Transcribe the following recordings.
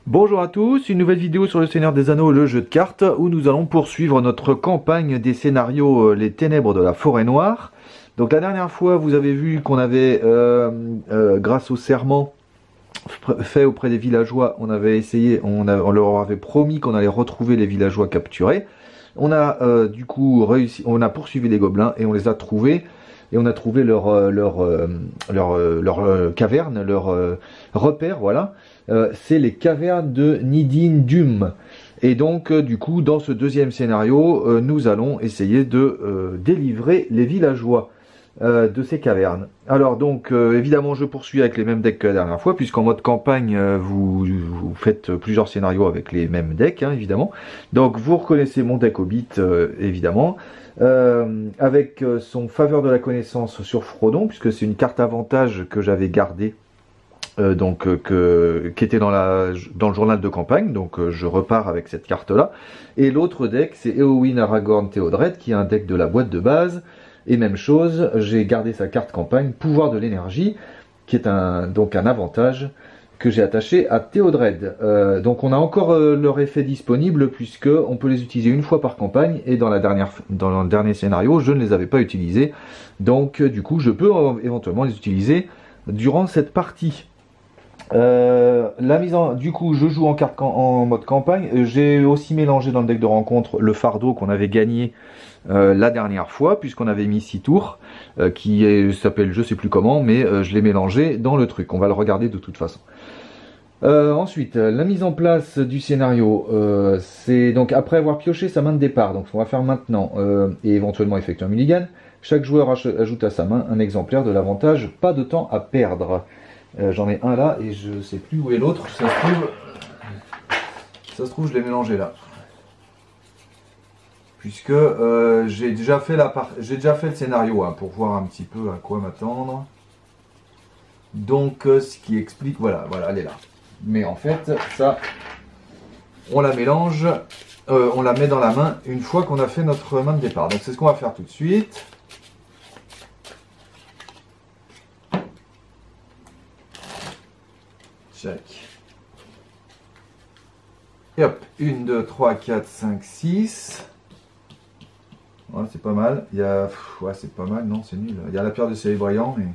Bonjour à tous, une nouvelle vidéo sur le Seigneur des Anneaux, le jeu de cartes, où nous allons poursuivre notre campagne des scénarios Les Ténèbres de la Forêt Noire. Donc la dernière fois, vous avez vu qu'on avait, grâce au serment fait auprès des villageois, on avait essayé, on leur avait promis qu'on allait retrouver les villageois capturés. On a du coup réussi, on a poursuivi les gobelins et on les a trouvés. Et on a trouvé leur caverne, leur repère, voilà. C'est les cavernes de Nidin Dum. Et donc, du coup, dans ce deuxième scénario, nous allons essayer de délivrer les villageois de ces cavernes. Alors donc, évidemment, je poursuis avec les mêmes decks que la dernière fois, puisqu'en mode campagne, vous faites plusieurs scénarios avec les mêmes decks, hein, évidemment. Donc, vous reconnaissez mon deck Hobbit, évidemment. Avec son faveur de la connaissance sur Frodon, puisque c'est une carte avantage que j'avais gardée, qui était dans le journal de campagne, donc je repars avec cette carte-là. Et l'autre deck, c'est Éowyn Aragorn Théodred, qui est un deck de la boîte de base, et même chose, j'ai gardé sa carte campagne, Pouvoir de l'énergie, qui est donc un avantage que j'ai attaché à Théodred. Donc on a encore leur effet disponible puisque on peut les utiliser une fois par campagne et dans le dernier scénario je ne les avais pas utilisés. Donc du coup je peux éventuellement les utiliser durant cette partie. Du coup je joue en mode campagne. J'ai aussi mélangé dans le deck de rencontre le fardeau qu'on avait gagné la dernière fois, puisqu'on avait mis 6 tours, s'appelle je sais plus comment, mais je l'ai mélangé dans le truc. On va le regarder de toute façon. Ensuite, la mise en place du scénario, c'est donc après avoir pioché sa main de départ, donc on va faire maintenant, et éventuellement effectuer un mulligan, chaque joueur ajoute à sa main un exemplaire de l'avantage pas de temps à perdre. J'en ai un là, et je sais plus où est l'autre, ça se trouve je l'ai mélangé là. Puisque j'ai déjà fait le scénario, hein, pour voir un petit peu à quoi m'attendre. Donc ce qui explique, voilà, elle est là. Mais en fait, ça, on la mélange, on la met dans la main une fois qu'on a fait notre main de départ. Donc c'est ce qu'on va faire tout de suite. Check. Et hop, 1, 2, 3, 4, 5, 6. Ouais, c'est pas mal. Ouais, c'est pas mal, non, c'est nul. Il y a la pierre de soleil brillant, mais...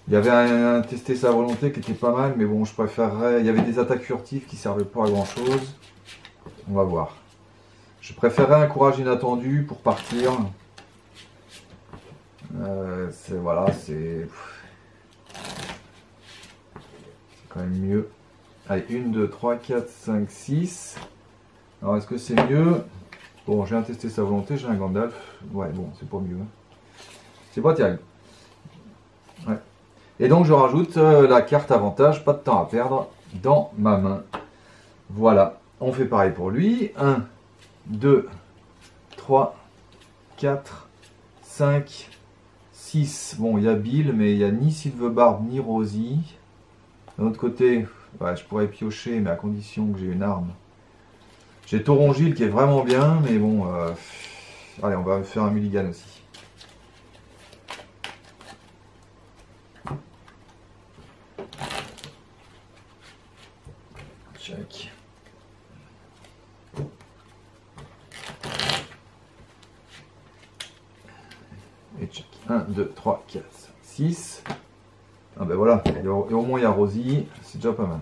Il y avait un tester sa volonté qui était pas mal, mais bon, je préférerais... Il y avait des attaques furtives qui servaient pas à grand chose. On va voir. Je préférerais un courage inattendu pour partir. Voilà, c'est quand même mieux. Allez, 1, 2, 3, 4, 5, 6. Alors, est-ce que c'est mieux? Bon, j'ai un testé sa volonté, j'ai un Gandalf. Ouais, bon, c'est pas mieux. C'est pas terrible. Ouais. Et donc je rajoute la carte avantage, pas de temps à perdre, dans ma main. Voilà, on fait pareil pour lui. 1, 2, 3, 4, 5, 6. Bon, il y a Bill, mais il n'y a ni Silverbarb ni Rosie. D'un autre côté, ouais, je pourrais piocher, mais à condition que j'ai une arme. J'ai Torongil qui est vraiment bien, mais bon... allez, on va faire un mulligan aussi. Check. Et check. 1, 2, 3, 4, 5, 6. Ah ben voilà, et au moins il y a Rosie, c'est déjà pas mal.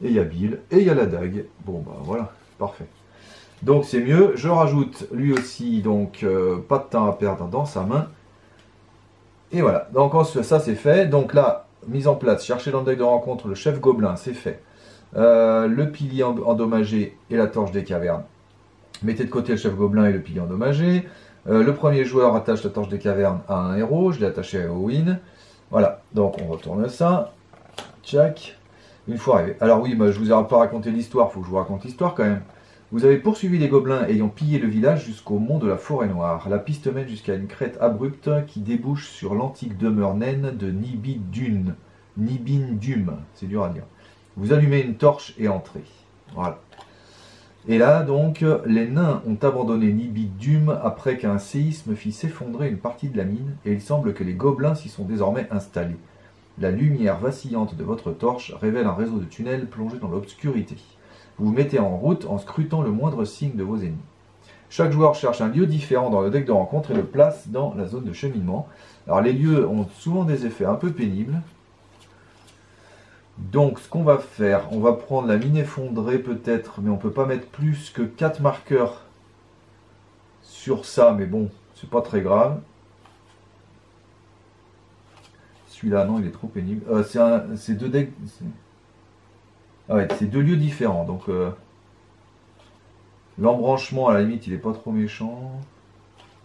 Et il y a Bill, et il y a la dague. Bon bah voilà, parfait. Donc c'est mieux, je rajoute lui aussi, donc pas de temps à perdre dans sa main. Et voilà, donc ça c'est fait. Donc là, mise en place, chercher dans le deck de rencontre le chef gobelin, c'est fait. Le pilier endommagé et la torche des cavernes. Mettez de côté le chef gobelin et le pilier endommagé. Le premier joueur attache la torche des cavernes à un héros, je l'ai attaché à Éowyn. Voilà, donc on retourne ça. Tchac. Une fois arrivé. Alors oui, bah, je vous ai pas raconté l'histoire, il faut que je vous raconte l'histoire quand même. Vous avez poursuivi les gobelins ayant pillé le village jusqu'au mont de la Forêt Noire. La piste mène jusqu'à une crête abrupte qui débouche sur l'antique demeure naine de Nibidun. Nibindum, c'est dur à dire. Vous allumez une torche et entrez. Voilà. Et là, donc, les nains ont abandonné Nibidum après qu'un séisme fit s'effondrer une partie de la mine, et il semble que les gobelins s'y sont désormais installés. La lumière vacillante de votre torche révèle un réseau de tunnels plongés dans l'obscurité. Vous vous mettez en route en scrutant le moindre signe de vos ennemis. Chaque joueur cherche un lieu différent dans le deck de rencontre et le place dans la zone de cheminement. Alors les lieux ont souvent des effets un peu pénibles. Donc ce qu'on va faire, on va prendre la mine effondrée peut-être, mais on ne peut pas mettre plus que 4 marqueurs sur ça, mais bon, c'est pas très grave. Celui-là, non, il est trop pénible. C'est deux decks. Ah ouais, c'est 2 lieux différents, donc l'embranchement à la limite il est pas trop méchant.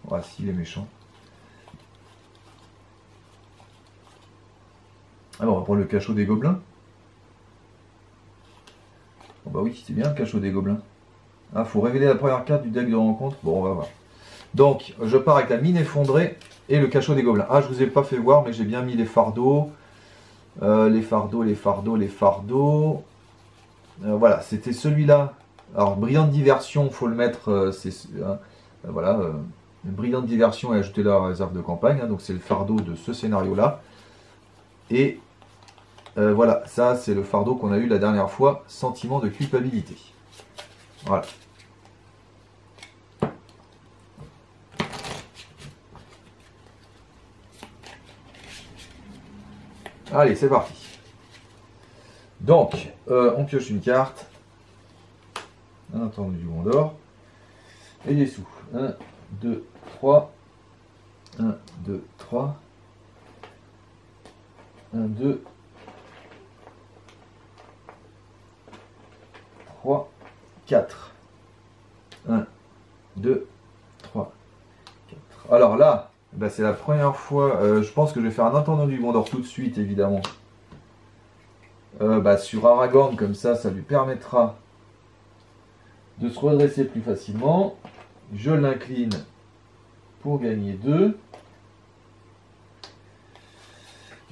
Ah si, il est méchant. Alors on va prendre le cachot des gobelins. Oh bah oui, c'est bien le cachot des gobelins. Ah, faut révéler la première carte du deck de rencontre. Bon, on va voir. Donc, je pars avec la mine effondrée et le cachot des gobelins. Ah, je vous ai pas fait voir, mais j'ai bien mis les fardeaux. Les fardeaux. Voilà, c'était celui-là. Alors, brillante diversion, faut le mettre. Voilà, brillante diversion et ajouter la réserve de campagne. Hein, donc, c'est le fardeau de ce scénario-là. Et voilà, ça, c'est le fardeau qu'on a eu la dernière fois. Sentiment de culpabilité. Voilà. Allez, c'est parti. Donc, on pioche une carte. Un entendu du Gondor. Et des sous. 1, 2, 3. 1, 2, 3. 1, 2. 3, 4. 1, 2, 3, 4. Alors là, bah c'est la première fois, je pense que je vais faire un intendant du Gondor tout de suite, évidemment. Sur Aragorn, comme ça lui permettra de se redresser plus facilement. Je l'incline pour gagner 2.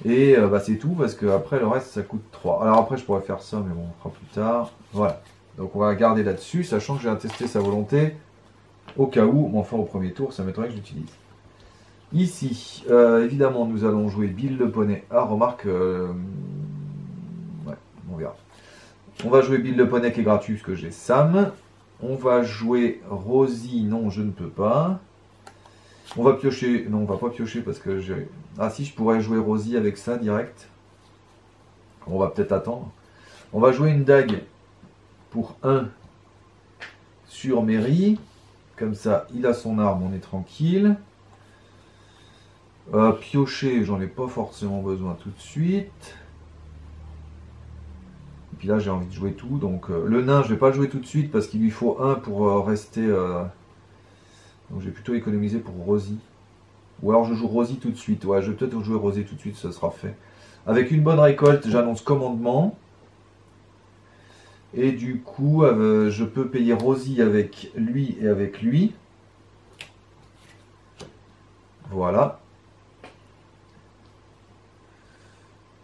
Et c'est tout, parce que après le reste ça coûte 3. Alors après je pourrais faire ça, mais bon, on fera plus tard. Voilà. Donc on va garder là-dessus, sachant que j'ai attesté sa volonté, au cas où, mais enfin au premier tour, ça m'étonnerait que j'utilise. Ici, évidemment, nous allons jouer Bill le poney. Ah, remarque, ouais, on verra. On va jouer Bill le poney qui est gratuit, parce que j'ai Sam. On va jouer Rosie, non, je ne peux pas. On va piocher, non, on va pas piocher, parce que j'ai... Ah si, je pourrais jouer Rosie avec ça, direct. On va peut-être attendre. On va jouer une dague pour 1 sur Merry. Comme ça, il a son arme, on est tranquille. Piocher, j'en ai pas forcément besoin tout de suite. Et puis là, j'ai envie de jouer tout. Donc le nain, je vais pas le jouer tout de suite parce qu'il lui faut 1 pour rester... Donc je vais plutôt économiser pour Rosie. Ou alors je joue Rosie tout de suite. Ouais, je vais peut-être jouer Rosie tout de suite, ça sera fait. Avec une bonne récolte, j'annonce commandement. Et du coup, je peux payer Rosie avec lui et avec lui. Voilà.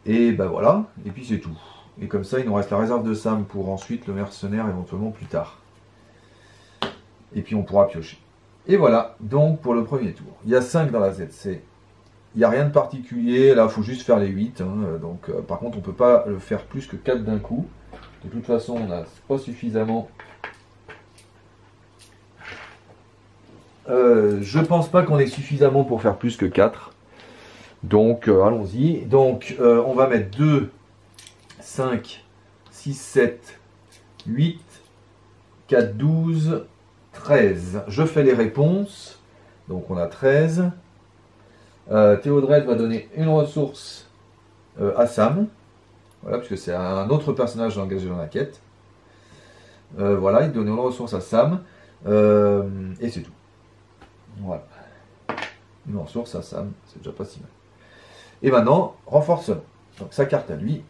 Et ben voilà. Et puis c'est tout. Et comme ça, il nous reste la réserve de Sam pour ensuite le mercenaire éventuellement plus tard. Et puis on pourra piocher. Et voilà, donc pour le premier tour. Il y a 5 dans la ZC. Il n'y a rien de particulier. Là, il faut juste faire les 8. Hein. Donc, par contre, on ne peut pas le faire plus que 4 d'un coup. De toute façon, on n'a pas suffisamment. Je pense pas qu'on ait suffisamment pour faire plus que 4. Donc, allons-y. Donc, on va mettre 2, 5, 6, 7, 8, 4, 12, 13. Je fais les réponses. Donc, on a 13. Théodred va donner une ressource à Sam. Voilà, puisque c'est un autre personnage engagé dans la quête. Voilà, il donne une ressource à Sam. Et c'est tout. Voilà. Une ressource à Sam, c'est déjà pas si mal. Et maintenant, renforcement. Donc sa carte à lui,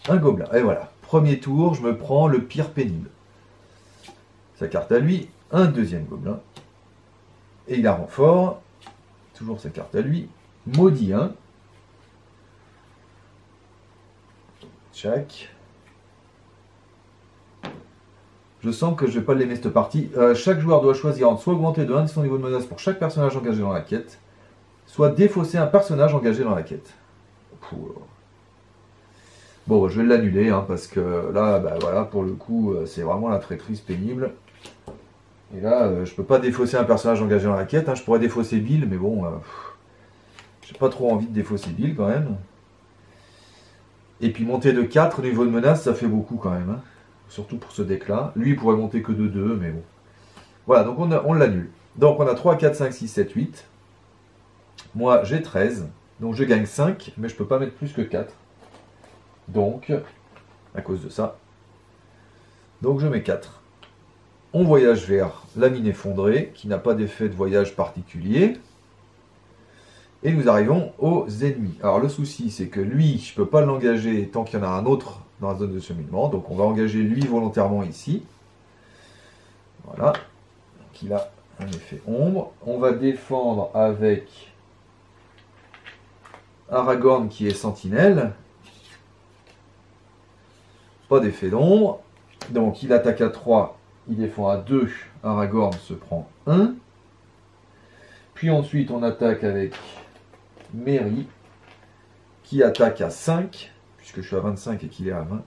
un gobelin. Et voilà, premier tour, je me prends le pire pénible. Sa carte à lui, un deuxième gobelin. Et il a renfort. Toujours sa carte à lui. Maudit 1. Check. Je sens que je ne vais pas l'aimer cette partie. Chaque joueur doit choisir entre soit augmenter de 1 de son niveau de menace pour chaque personnage engagé dans la quête, soit défausser un personnage engagé dans la quête. Bon, je vais l'annuler, hein, parce que là, bah, voilà, pour le coup, c'est vraiment la traîtrise pénible. Et là, je peux pas défausser un personnage engagé dans la quête, hein. Je pourrais défausser Bill, mais bon, j'ai pas trop envie de défausser Bill quand même. Et puis monter de 4 niveau de menace, ça fait beaucoup quand même, hein. Surtout pour ce deck-là. Lui, il pourrait monter que de 2, mais bon. Voilà, donc on l'annule. Donc on a 3, 4, 5, 6, 7, 8. Moi, j'ai 13. Donc je gagne 5, mais je peux pas mettre plus que 4. Donc, à cause de ça. Donc je mets 4. On voyage vers la mine effondrée, qui n'a pas d'effet de voyage particulier. Et nous arrivons aux ennemis. Alors le souci, c'est que lui, je ne peux pas l'engager tant qu'il y en a un autre dans la zone de cheminement. Donc on va engager lui volontairement ici. Voilà. Donc il a un effet ombre. On va défendre avec Aragorn qui est sentinelle. Pas d'effet d'ombre. Donc il attaque à 3, il défend à 2. Aragorn se prend 1. Puis ensuite on attaque avec Merry, qui attaque à 5, puisque je suis à 25 et qu'il est à 20.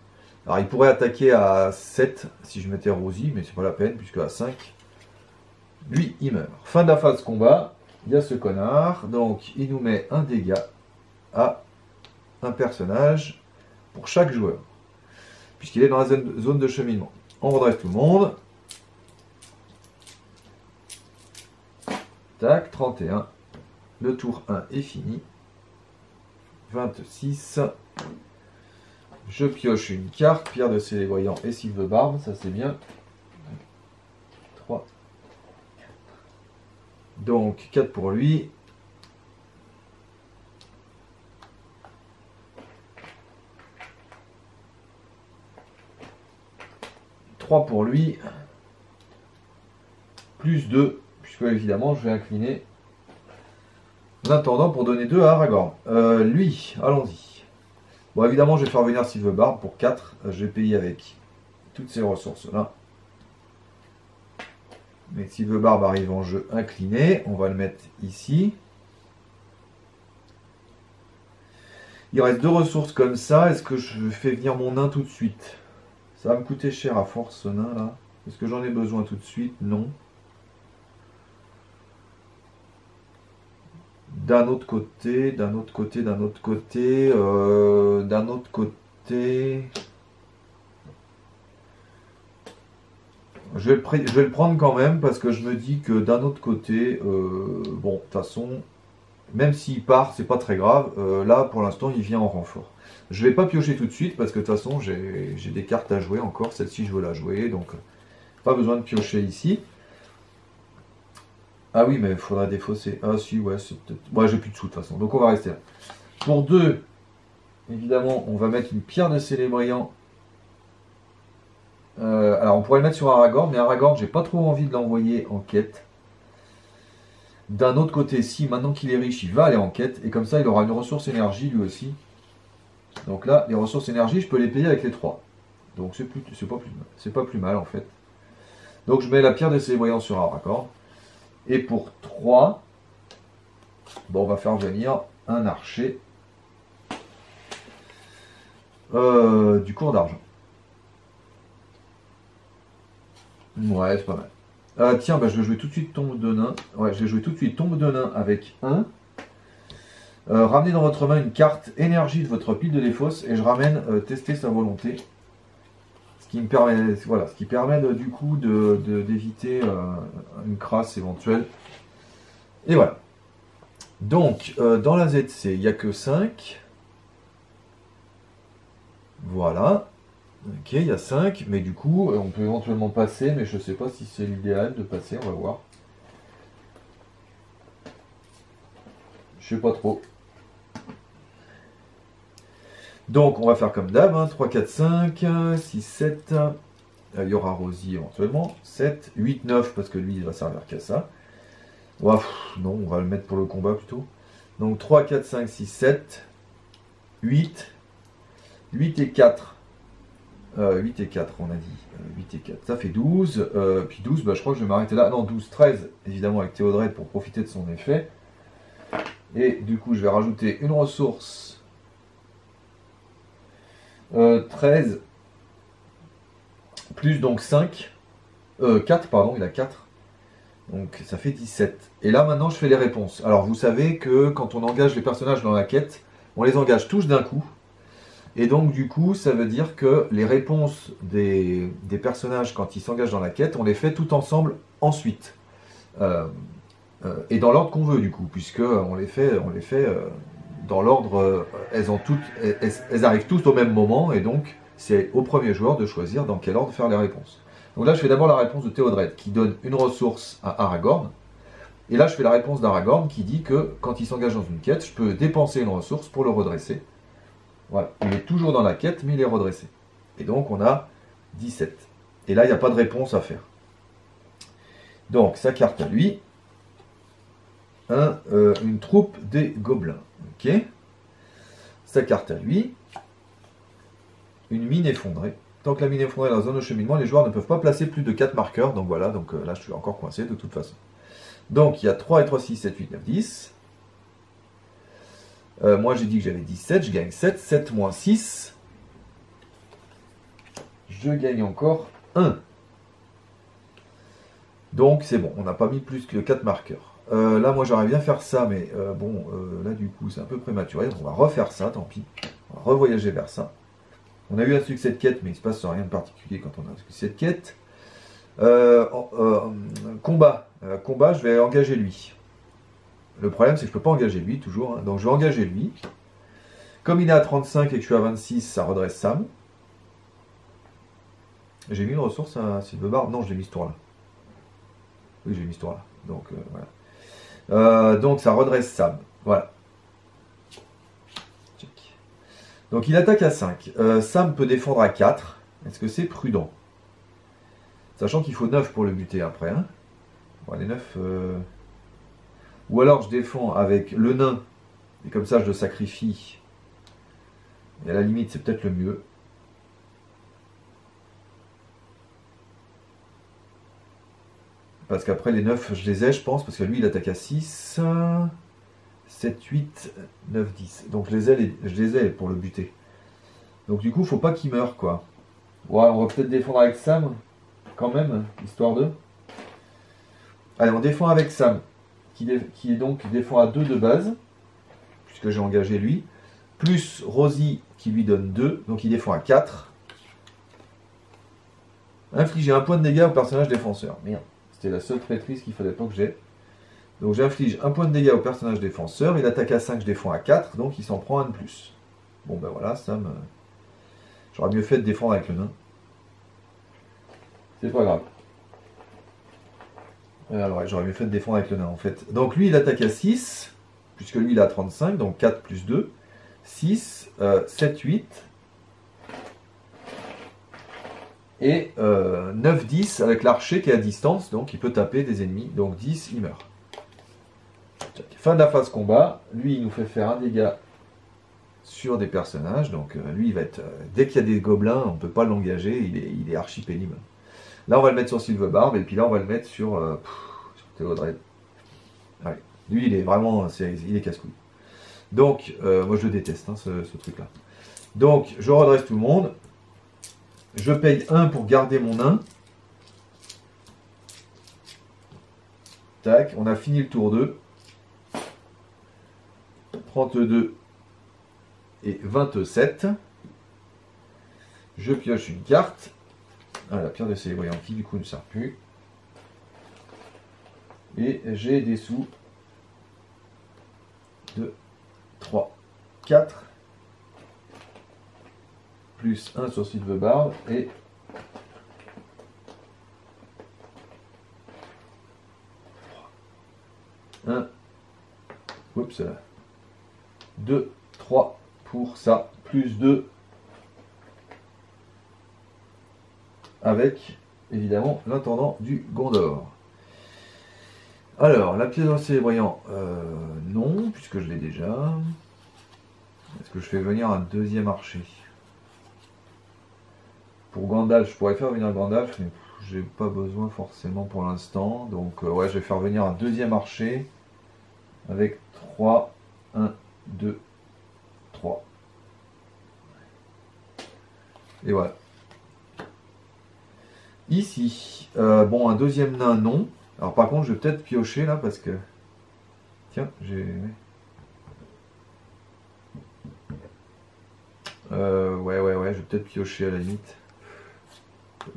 Alors il pourrait attaquer à 7 si je mettais Rosie, mais c'est pas la peine, puisque à 5, lui il meurt. Fin de la phase combat, il y a ce connard, donc il nous met un dégât à un personnage pour chaque joueur, puisqu'il est dans la zone de cheminement. On redresse tout le monde. Tac, 31. Le tour 1 est fini. 26. Je pioche une carte, Pierre de Célébriand et Sylvebarbe, ça c'est bien. 3. Donc 4 pour lui. Pour lui, plus 2, puisque évidemment je vais incliner l'intendant pour donner 2 à Aragorn. Lui, allons-y. Bon, évidemment, je vais faire venir Sylvebarbe pour 4. Je vais payer avec toutes ces ressources-là. Mais Sylvebarbe arrive en jeu incliné. On va le mettre ici. Il reste 2 ressources comme ça. Est-ce que je fais venir mon nain tout de suite ? Ça va me coûter cher à force ce nain là. Est-ce que j'en ai besoin tout de suite? Non. D'un autre côté. Je vais le prendre quand même parce que je me dis que d'un autre côté, bon, de toute façon, même s'il part, c'est pas très grave. Là, pour l'instant, il vient en renfort. Je vais pas piocher tout de suite parce que de toute façon j'ai des cartes à jouer encore, celle-ci je veux la jouer, donc pas besoin de piocher ici. Ah oui mais il faudra défausser. Ah si ouais, c'est peut-être. Ouais, j'ai plus de sous de toute façon, donc on va rester là. Pour 2, évidemment, on va mettre une pierre de Célébriand. Alors on pourrait le mettre sur Aragorn, mais Aragorn, j'ai pas trop envie de l'envoyer en quête. D'un autre côté, si maintenant qu'il est riche, il va aller en quête, et comme ça il aura une ressource énergie lui aussi. Donc là, les ressources énergie, je peux les payer avec les 3. Donc c'est pas plus mal en fait. Donc je mets la pierre de Célébriand sur Aragorn. Et pour 3, bon, on va faire venir un archer du cours d'argent. Ouais, c'est pas mal. Tiens, bah, je vais jouer tout de suite tombe de nain. Ouais, je vais jouer tout de suite tombe de nain avec 1. Ramenez dans votre main une carte énergie de votre pile de défausse et je ramène tester sa volonté. Ce qui me permet, voilà, ce qui permet du coup d'éviter une crasse éventuelle. Et voilà. Donc, dans la ZC, il n'y a que 5. Voilà. Ok, il y a 5, mais du coup, on peut éventuellement passer, mais je ne sais pas si c'est l'idéal de passer, on va voir. Je sais pas trop. Donc, on va faire comme d'hab, hein, 3, 4, 5, 6, 7, il y aura Rosie éventuellement, 7, 8, 9, parce que lui, il va servir qu'à ça. Ouais, non, on va le mettre pour le combat plutôt. Donc, 3, 4, 5, 6, 7, 8, 8 et 4. 8 et 4, on a dit. 8 et 4, ça fait 12. Puis 12, bah, je crois que je vais m'arrêter là. Non, 12, 13, évidemment, avec Théodred pour profiter de son effet. Et du coup, je vais rajouter une ressource 13 plus donc 5. 4, pardon, il a 4. Donc ça fait 17. Et là maintenant je fais les réponses. Alors vous savez que quand on engage les personnages dans la quête, on les engage tous d'un coup. Et donc du coup ça veut dire que les réponses des personnages quand ils s'engagent dans la quête, on les fait tout ensemble ensuite. Et dans l'ordre qu'on veut du coup, puisque on les fait dans l'ordre, elles arrivent toutes au même moment, et donc c'est au premier joueur de choisir dans quel ordre faire les réponses. Donc là je fais d'abord la réponse de Théodred qui donne une ressource à Aragorn, et là je fais la réponse d'Aragorn qui dit que quand il s'engage dans une quête, je peux dépenser une ressource pour le redresser. Voilà, il est toujours dans la quête mais il est redressé. Et donc on a 17. Et là il n'y a pas de réponse à faire. Donc sa carte à lui, une troupe des gobelins. Ok. Sa carte à lui, une mine effondrée. Tant que la mine est effondrée dans la zone de cheminement, les joueurs ne peuvent pas placer plus de 4 marqueurs. Donc voilà, donc là je suis encore coincé de toute façon. Donc il y a 3 et 3, 6, 7, 8, 9, 10. Moi j'ai dit que j'avais 17, je gagne 7. 7 moins 6. Je gagne encore 1. Donc c'est bon, on n'a pas mis plus que 4 marqueurs. Là, moi, j'aurais bien faire ça, mais bon, là, du coup, c'est un peu prématuré. Donc, on va refaire ça, tant pis. On va revoyager vers ça. On a eu un succès de quête, mais il ne se passe rien de particulier quand on a un succès de quête. Combat. Combat, je vais engager lui. Le problème, c'est que je ne peux pas engager lui, toujours. Hein. Donc, je vais engager lui. Comme il est à 35 et que je suis à 26, ça redresse Sam. J'ai mis une ressource à Sylvebar. Non, je l'ai mis ce tour-là. Oui, j'ai mis ce tour-là. Donc, voilà. Donc ça redresse Sam. Voilà. Check. Donc il attaque à 5. Sam peut défendre à 4. Est-ce que c'est prudent? Sachant qu'il faut 9 pour le buter après. Hein. Bon, les 9... Ou alors je défends avec le nain. Et comme ça je le sacrifie. Et à la limite c'est peut-être le mieux. Parce qu'après les 9 je les ai je pense. Parce que lui il attaque à 6. 7, 8, 9, 10. Donc je les ai pour le buter. Donc du coup, il faut pas qu'il meure, quoi. Ouais, on va peut-être défendre avec Sam, quand même, histoire de... Allez, on défend avec Sam, qui défend à 2 de base, puisque j'ai engagé lui, plus Rosie, qui lui donne 2, donc il défend à 4. Infliger un point de dégâts au personnage défenseur. Merde, c'était la seule traîtrise qu'il fallait pas que j'ai. Donc j'inflige un point de dégâts au personnage défenseur, il attaque à 5, je défends à 4, donc il s'en prend un de plus. Bon ben voilà, Sam, j'aurais mieux fait de défendre avec le nain. C'est pas grave. Alors ouais, j'aurais mieux fait de défendre avec le nain en fait. Donc lui il attaque à 6, puisque lui il a 35, donc 4 plus 2, 6, 7, 8, et 9, 10 avec l'archer qui est à distance, donc il peut taper des ennemis, donc 10, il meurt. Fin de la phase combat, lui il nous fait faire un dégât sur des personnages, donc lui il va être, dès qu'il y a des gobelins, on ne peut pas l'engager, il est archi pénible. Là on va le mettre sur Sylvebarbe, et puis là on va le mettre sur Théodred. Ouais. Lui il est vraiment, il est casse-couille. Donc, moi je le déteste, hein, ce truc-là. Donc, je redresse tout le monde. Je paye 1 pour garder mon nain. Tac, on a fini le tour 2. 32 et 27. Je pioche une carte. Ah, la pierre de célébriant qui du coup ne sert plus. Et j'ai des sous. 2, 3, 4. Plus 1 sur Sylvebarbe et 1. Oups. 2, 3 pour ça. Plus 2 avec évidemment l'intendant du Gondor. Alors, la pièce dans le célébriant, non, puisque je l'ai déjà. Est-ce que je fais venir un deuxième archer? Pour Gandalf, je pourrais faire venir Gandalf, mais j'ai pas besoin forcément pour l'instant. Donc, ouais, je vais faire venir un deuxième archer avec 3, 1, 2, 3. Et voilà. Ici, bon, un deuxième nain, non. Alors par contre, je vais peut-être piocher là parce que... Tiens, j'ai... ouais, je vais peut-être piocher à la limite.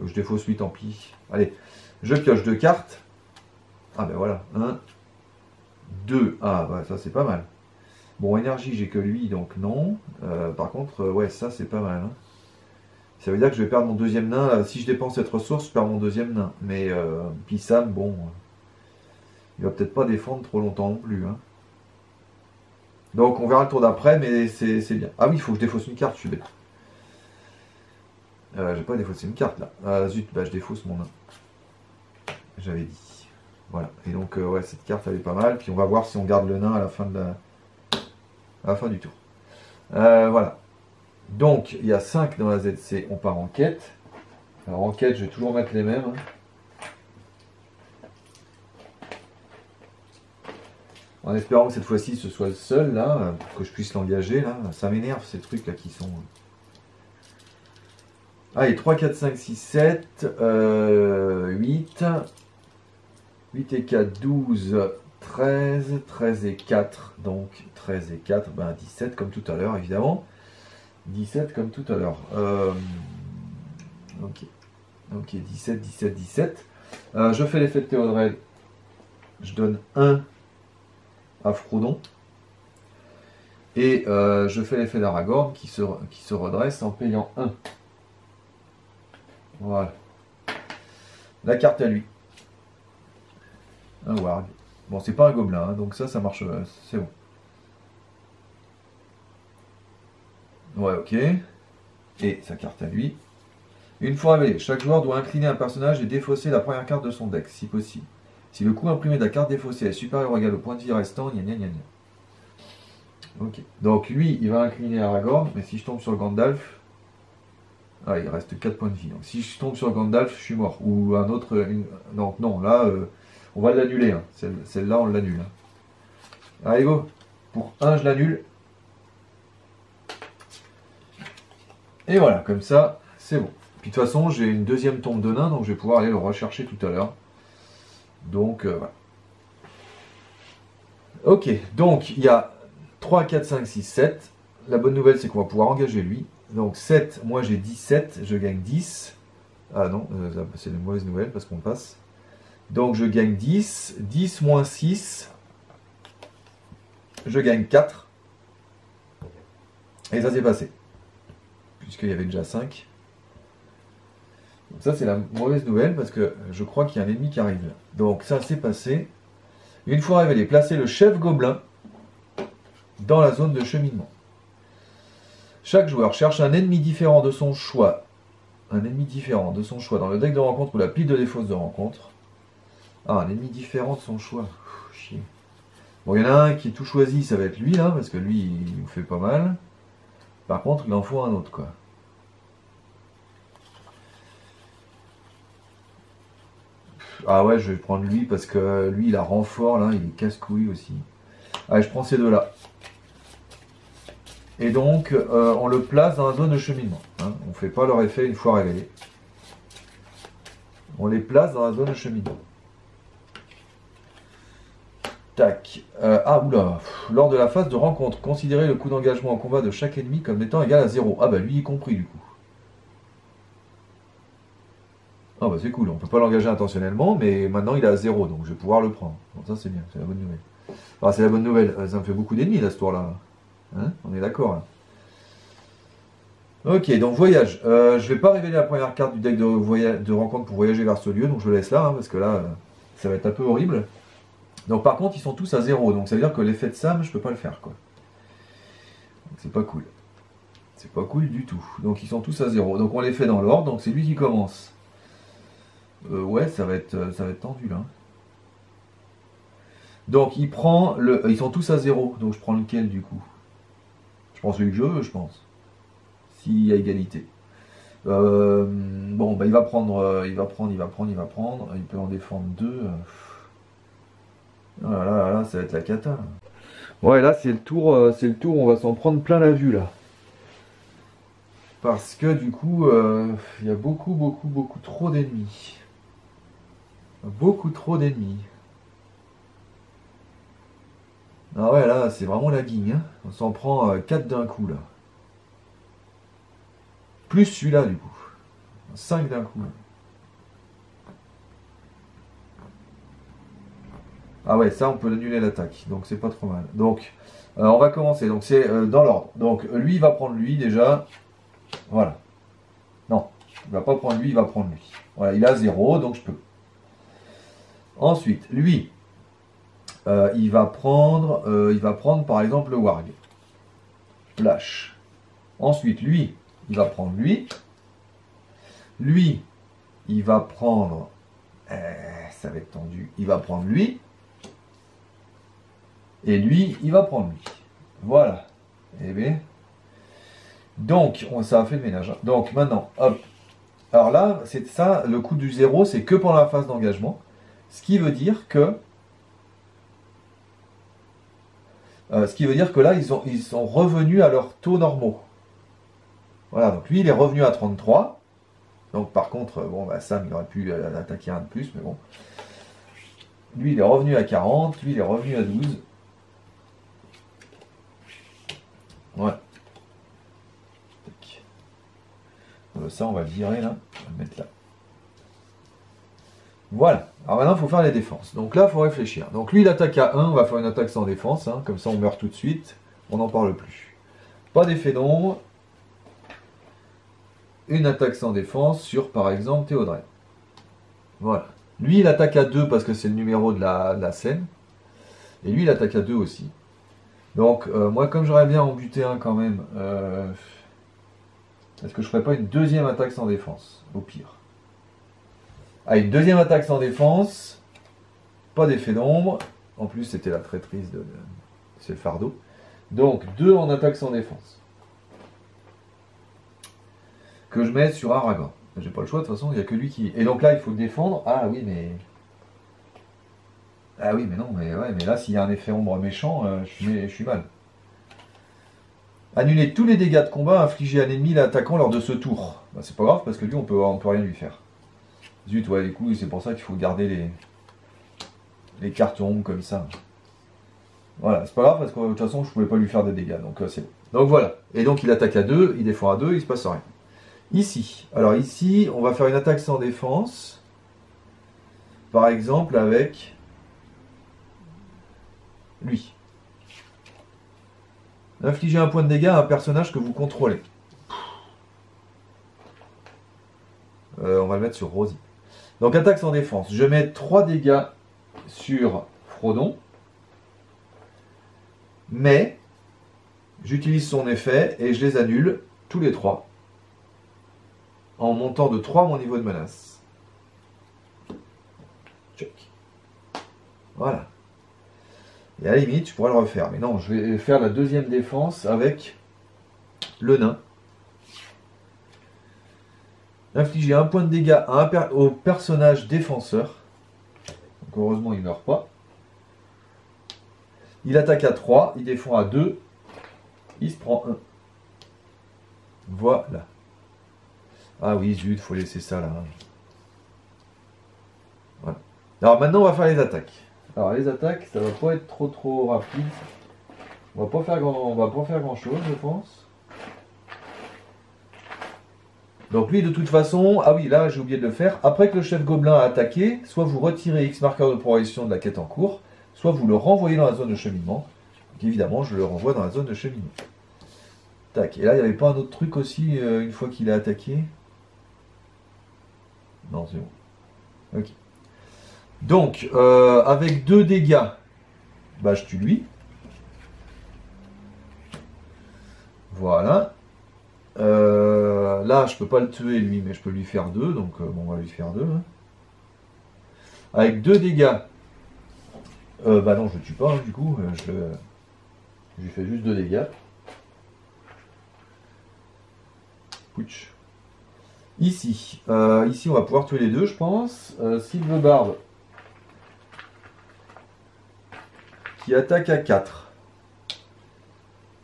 Je défausse lui, tant pis. Allez, je pioche 2 cartes. Ah ben voilà, 1, 2. Ah bah ça c'est pas mal. Bon, énergie, j'ai que lui, donc non. Par contre, ouais, ça c'est pas mal. Hein. Ça veut dire que je vais perdre mon deuxième nain. Si je dépense cette ressource, je perds mon deuxième nain. Mais puis Sam, bon, il va peut-être pas défendre trop longtemps non plus. Hein. Donc on verra le tour d'après, mais c'est bien. Ah oui, il faut que je défausse une carte, je suis bête. J'ai pas défaussé une carte là. Ah zut, bah je défausse mon nain. J'avais dit. Voilà. Et donc ouais, cette carte elle est pas mal. Puis on va voir si on garde le nain à la fin de à la fin du tour. Voilà. Donc il y a 5 dans la ZC, on part en quête. Alors en quête, je vais toujours mettre les mêmes. Hein. En espérant que cette fois-ci ce soit le seul là, pour que je puisse l'engager là. Ça m'énerve ces trucs là qui sont. Allez, 3, 4, 5, 6, 7, 8. 8 et 4, 12, 13. 13 et 4, donc 13 et 4, ben 17 comme tout à l'heure évidemment. 17 comme tout à l'heure. Ok, 17, 17, 17. Je fais l'effet de Théodred. Je donne 1 à Frodon. Et je fais l'effet d'Aragorn qui se redresse en payant 1. Voilà. La carte à lui. Un warg. Bon, c'est pas un gobelin, hein, donc ça marche, c'est bon. Ouais, ok. Et sa carte à lui. Une fois révélé, chaque joueur doit incliner un personnage et défausser la première carte de son deck, si possible. Si le coût imprimé de la carte défaussée est supérieur ou égal au point de vie restant, gna gna gna gna. Ok. Donc lui, il va incliner Aragorn, mais si je tombe sur Gandalf, ah, il reste 4 points de vie. Donc si je tombe sur Gandalf, je suis mort. Ou un autre... Non, non, là, on va l'annuler. Hein. Celle-là, on l'annule. Hein. Allez, go. Pour 1, je l'annule. Et voilà, comme ça, c'est bon. Puis de toute façon, j'ai une deuxième tombe de nain, donc je vais pouvoir aller le rechercher tout à l'heure. Donc, voilà. Ok, donc il y a 3, 4, 5, 6, 7. La bonne nouvelle, c'est qu'on va pouvoir engager lui. Donc 7, moi j'ai 17, je gagne 10. Ah non, c'est une mauvaise nouvelle parce qu'on passe. Donc je gagne 10. 10 moins 6. Je gagne 4. Et ça s'est passé. Puisqu'il y avait déjà 5. Donc ça c'est la mauvaise nouvelle parce que je crois qu'il y a un ennemi qui arrive là. Donc ça s'est passé. Une fois révélé, placez le chef gobelin dans la zone de cheminement. Chaque joueur cherche un ennemi différent de son choix. Un ennemi différent de son choix dans le deck de rencontre ou la pile de défausse de rencontre. Ah, un ennemi différent de son choix. Chier. Bon, il y en a un qui est tout choisi, ça va être lui là, parce que lui, il nous fait pas mal. Par contre, il en faut un autre, quoi. Ah ouais, je vais prendre lui, parce que lui, il a renfort, là, il est casse-couille aussi. Allez, je prends ces deux-là. Et donc, on le place dans la zone de cheminement. Hein. On ne fait pas leur effet une fois révélé. On les place dans la zone de cheminement. Tac. Ah, oula. Lors de la phase de rencontre, considérez le coût d'engagement en combat de chaque ennemi comme étant égal à 0. Ah bah lui y compris du coup. Ah bah c'est cool, on peut pas l'engager intentionnellement, mais maintenant il est à 0, donc je vais pouvoir le prendre. Bon, ça c'est bien, c'est la bonne nouvelle. Enfin, c'est la bonne nouvelle, ça me fait beaucoup d'ennemis là ce tour-là. Hein, on est d'accord hein. Ok, donc voyage. Je vais pas révéler la première carte du deck de rencontre pour voyager vers ce lieu, donc je le laisse là, hein, parce que là, ça va être un peu horrible. Donc par contre, ils sont tous à 0, donc ça veut dire que l'effet de Sam, je peux pas le faire, quoi. C'est pas cool. C'est pas cool du tout. Donc ils sont tous à 0. Donc on les fait dans l'ordre, donc c'est lui qui commence. Ouais, ça va être tendu, là. Donc il prend le... Ils sont tous à 0, donc je prends lequel, du coup? Je prends celui que je veux, je pense. S'il y a égalité. Bon, bah il va prendre, il va prendre. Il peut en défendre 2. Oh là, ça va être la cata. Ouais, là c'est le tour où on va s'en prendre plein la vue là. Parce que du coup, il y a beaucoup trop d'ennemis. Beaucoup trop d'ennemis. Ah ouais, là, c'est vraiment la guigne. Hein. On s'en prend 4 d'un coup, là. Plus celui-là, du coup. 5 d'un coup. Ah ouais, ça, on peut annuler l'attaque. Donc, c'est pas trop mal. Donc, on va commencer. Donc, c'est dans l'ordre. Donc, lui, il va prendre lui, déjà. Voilà. Non, il va pas prendre lui, il va prendre lui. Voilà, il a 0, donc je peux. Ensuite, lui, il va prendre, par exemple le warg. Flash. Ensuite, lui, il va prendre lui. Lui, il va prendre... ça va être tendu. Il va prendre lui. Et lui, il va prendre lui. Voilà. Eh bien. Donc, ça a fait le ménage. Hein. Donc, maintenant, hop. Alors là, c'est ça, le coût du 0, c'est que pendant la phase d'engagement. Ce qui veut dire que... là, ils sont revenus à leurs taux normaux. Voilà, donc lui, il est revenu à 33. Donc par contre, bon, bah, Sam, il aurait pu attaquer un de plus, mais bon. Lui, il est revenu à 40. Lui, il est revenu à 12. Ouais. Ça, on va le virer là. On va le mettre là. Voilà. Alors maintenant, il faut faire les défenses. Donc là, il faut réfléchir. Donc lui, il attaque à 1. On va faire une attaque sans défense. Hein. Comme ça, on meurt tout de suite. On n'en parle plus. Pas d'effet d'ombre. Une attaque sans défense sur, par exemple, Théodred. Voilà. Lui, il attaque à 2 parce que c'est le numéro de la scène. Et lui, il attaque à 2 aussi. Donc, moi, comme j'aurais bien en buté un quand même, est-ce que je ferais pas une deuxième attaque sans défense, au pire? Ah, une deuxième attaque sans défense, pas d'effet d'ombre. En plus, c'était la traîtrise c'est le fardeau. Donc, 2 en attaque sans défense. Que je mets sur Aragorn. J'ai pas le choix, de toute façon, il n'y a que lui qui... Et donc là, il faut le défendre. Ah oui, mais... Ah oui, mais non, mais là, s'il y a un effet ombre méchant, je suis mal. Annuler tous les dégâts de combat infligés à l'ennemi l'attaquant lors de ce tour. Bah, c'est pas grave, parce que lui, on peut rien lui faire. Zut, ouais, du coup, c'est pour ça qu'il faut garder les cartes ombres comme ça. Voilà, c'est pas grave, parce que de toute façon, je pouvais pas lui faire de dégâts, donc c'est bon. Donc voilà. Et donc, il attaque à 2, il défend à 2, il se passe rien. Ici. Alors ici, on va faire une attaque sans défense. Par exemple, avec... lui. Infligez un point de dégâts à un personnage que vous contrôlez. On va le mettre sur Rosie. Donc attaque sans défense. Je mets 3 dégâts sur Frodon. Mais j'utilise son effet et je les annule tous les 3. En montant de 3 mon niveau de menace. Check. Voilà. Et à la limite, je pourrais le refaire. Mais non, je vais faire la deuxième défense avec le nain. Infliger un point de dégâts au personnage défenseur. Donc heureusement, il ne meurt pas. Il attaque à 3, il défend à 2. Il se prend 1. Voilà. Ah oui, zut, faut laisser ça là. Voilà. Alors maintenant, on va faire les attaques. Alors les attaques, ça va pas être trop rapide. On va pas faire grand chose, je pense. Donc lui, de toute façon, ah oui, là j'ai oublié de le faire. Après que le chef gobelin a attaqué, soit vous retirez X marqueur de progression de la quête en cours, soit vous le renvoyez dans la zone de cheminement. Donc évidemment, je le renvoie dans la zone de cheminement. Tac. Et là, il n'y avait pas un autre truc aussi une fois qu'il a attaqué? Non, c'est bon. Ok. Donc, avec 2 dégâts, bah je tue lui. Voilà. Là, je peux pas le tuer lui, mais je peux lui faire 2, donc bon, on va lui faire 2. Hein. Avec 2 dégâts, bah non, je le tue pas, hein, du coup, je lui fais juste 2 dégâts. Pouch. Ici, ici, on va pouvoir tuer les deux, je pense. Sylvebarbe, qui attaque à 4,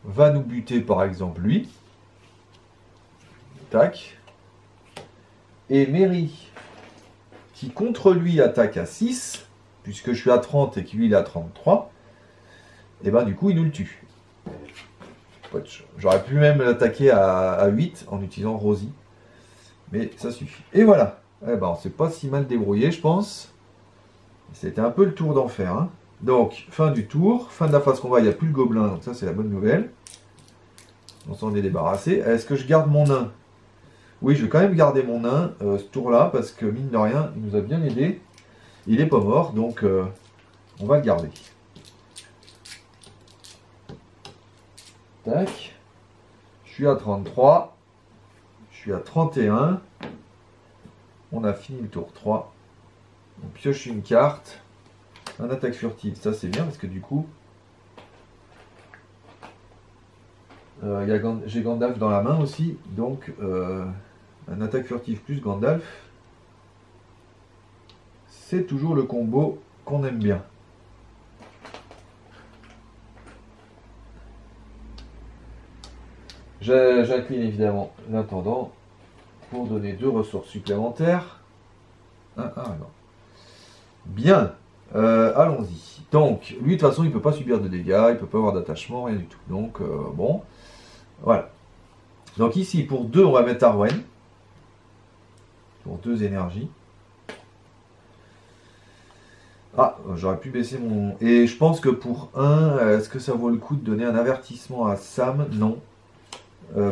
va nous buter, par exemple, lui. tac. Et Mary, qui contre lui attaque à 6, puisque je suis à 30 et que lui il est à 33, et ben du coup il nous le tue. J'aurais pu même l'attaquer à 8 en utilisant Rosie, mais ça suffit. Et voilà, eh ben, on s'est pas si mal débrouillé, je pense. C'était un peu le tour d'enfer. Hein. Donc, fin du tour, fin de la phase combat, il n'y a plus le gobelin, donc ça c'est la bonne nouvelle. On s'en est débarrassé. Est-ce que je garde mon nain? Oui, je vais quand même garder mon nain ce tour-là, parce que mine de rien, il nous a bien aidé. Il n'est pas mort, donc on va le garder. Tac. Je suis à 33. Je suis à 31. On a fini le tour 3. On pioche une carte. Un attaque furtive. Ça c'est bien parce que du coup, j'ai Gandalf dans la main aussi. Donc, un attaque furtive plus Gandalf. C'est toujours le combo qu'on aime bien. J'incline évidemment l'intendant pour donner 2 ressources supplémentaires. Non. Bien, allons-y. Donc, lui de toute façon il ne peut pas subir de dégâts, il ne peut pas avoir d'attachement, rien du tout. Donc, bon, voilà. Donc ici, pour 2, on va mettre Arwen. Pour 2 énergies. Ah, j'aurais pu baisser mon... Et je pense que pour 1, est-ce que ça vaut le coup de donner un avertissement à Sam? Non.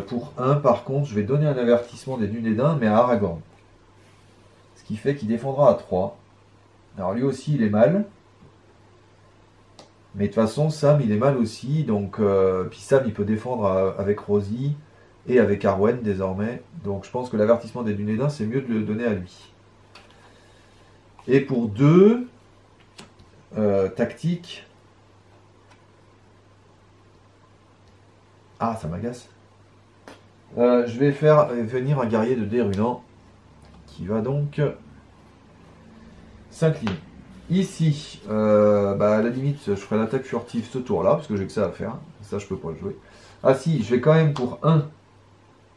Pour 1, par contre, je vais donner un avertissement des Dunes d'Ain, mais à Aragorn. Ce qui fait qu'il défendra à 3. Alors lui aussi, il est mal. Mais de toute façon, Sam, il est mal aussi. Donc, puis Sam, il peut défendre avec Rosie et avec Arwen désormais. Donc je pense que l'avertissement des Dunes d'Ain, c'est mieux de le donner à lui. Et pour 2, tactique. Ah, ça m'agace. Je vais faire venir un guerrier de Dérunan qui va donc s'incliner. Ici, à la limite, je ferai l'attaque furtive ce tour-là, parce que j'ai que ça à faire. Ça, je peux pas le jouer. Ah si, je vais quand même pour 1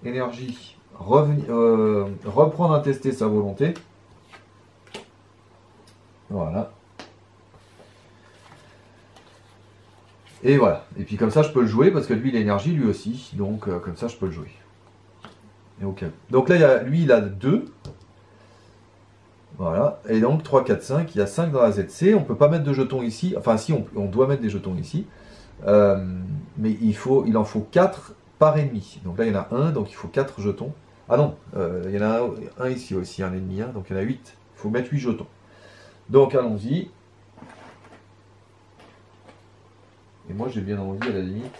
énergie reprendre à tester sa volonté. Voilà. Et voilà. Et puis comme ça, je peux le jouer, parce que lui, il a énergie, lui aussi. Donc, comme ça, je peux le jouer. Et okay. Donc là, lui, il a 2. Voilà. Et donc, 3, 4, 5. Il y a 5 dans la ZC. On ne peut pas mettre de jetons ici. Enfin, si, on doit mettre des jetons ici. Mais il en faut 4 par ennemi. Donc là, il y en a 1, donc il faut 4 jetons. Ah non, il y en a un ici aussi, un ennemi, donc il y en a 8. Il faut mettre 8 jetons. Donc, allons-y. Et moi, j'ai bien envie, à la limite.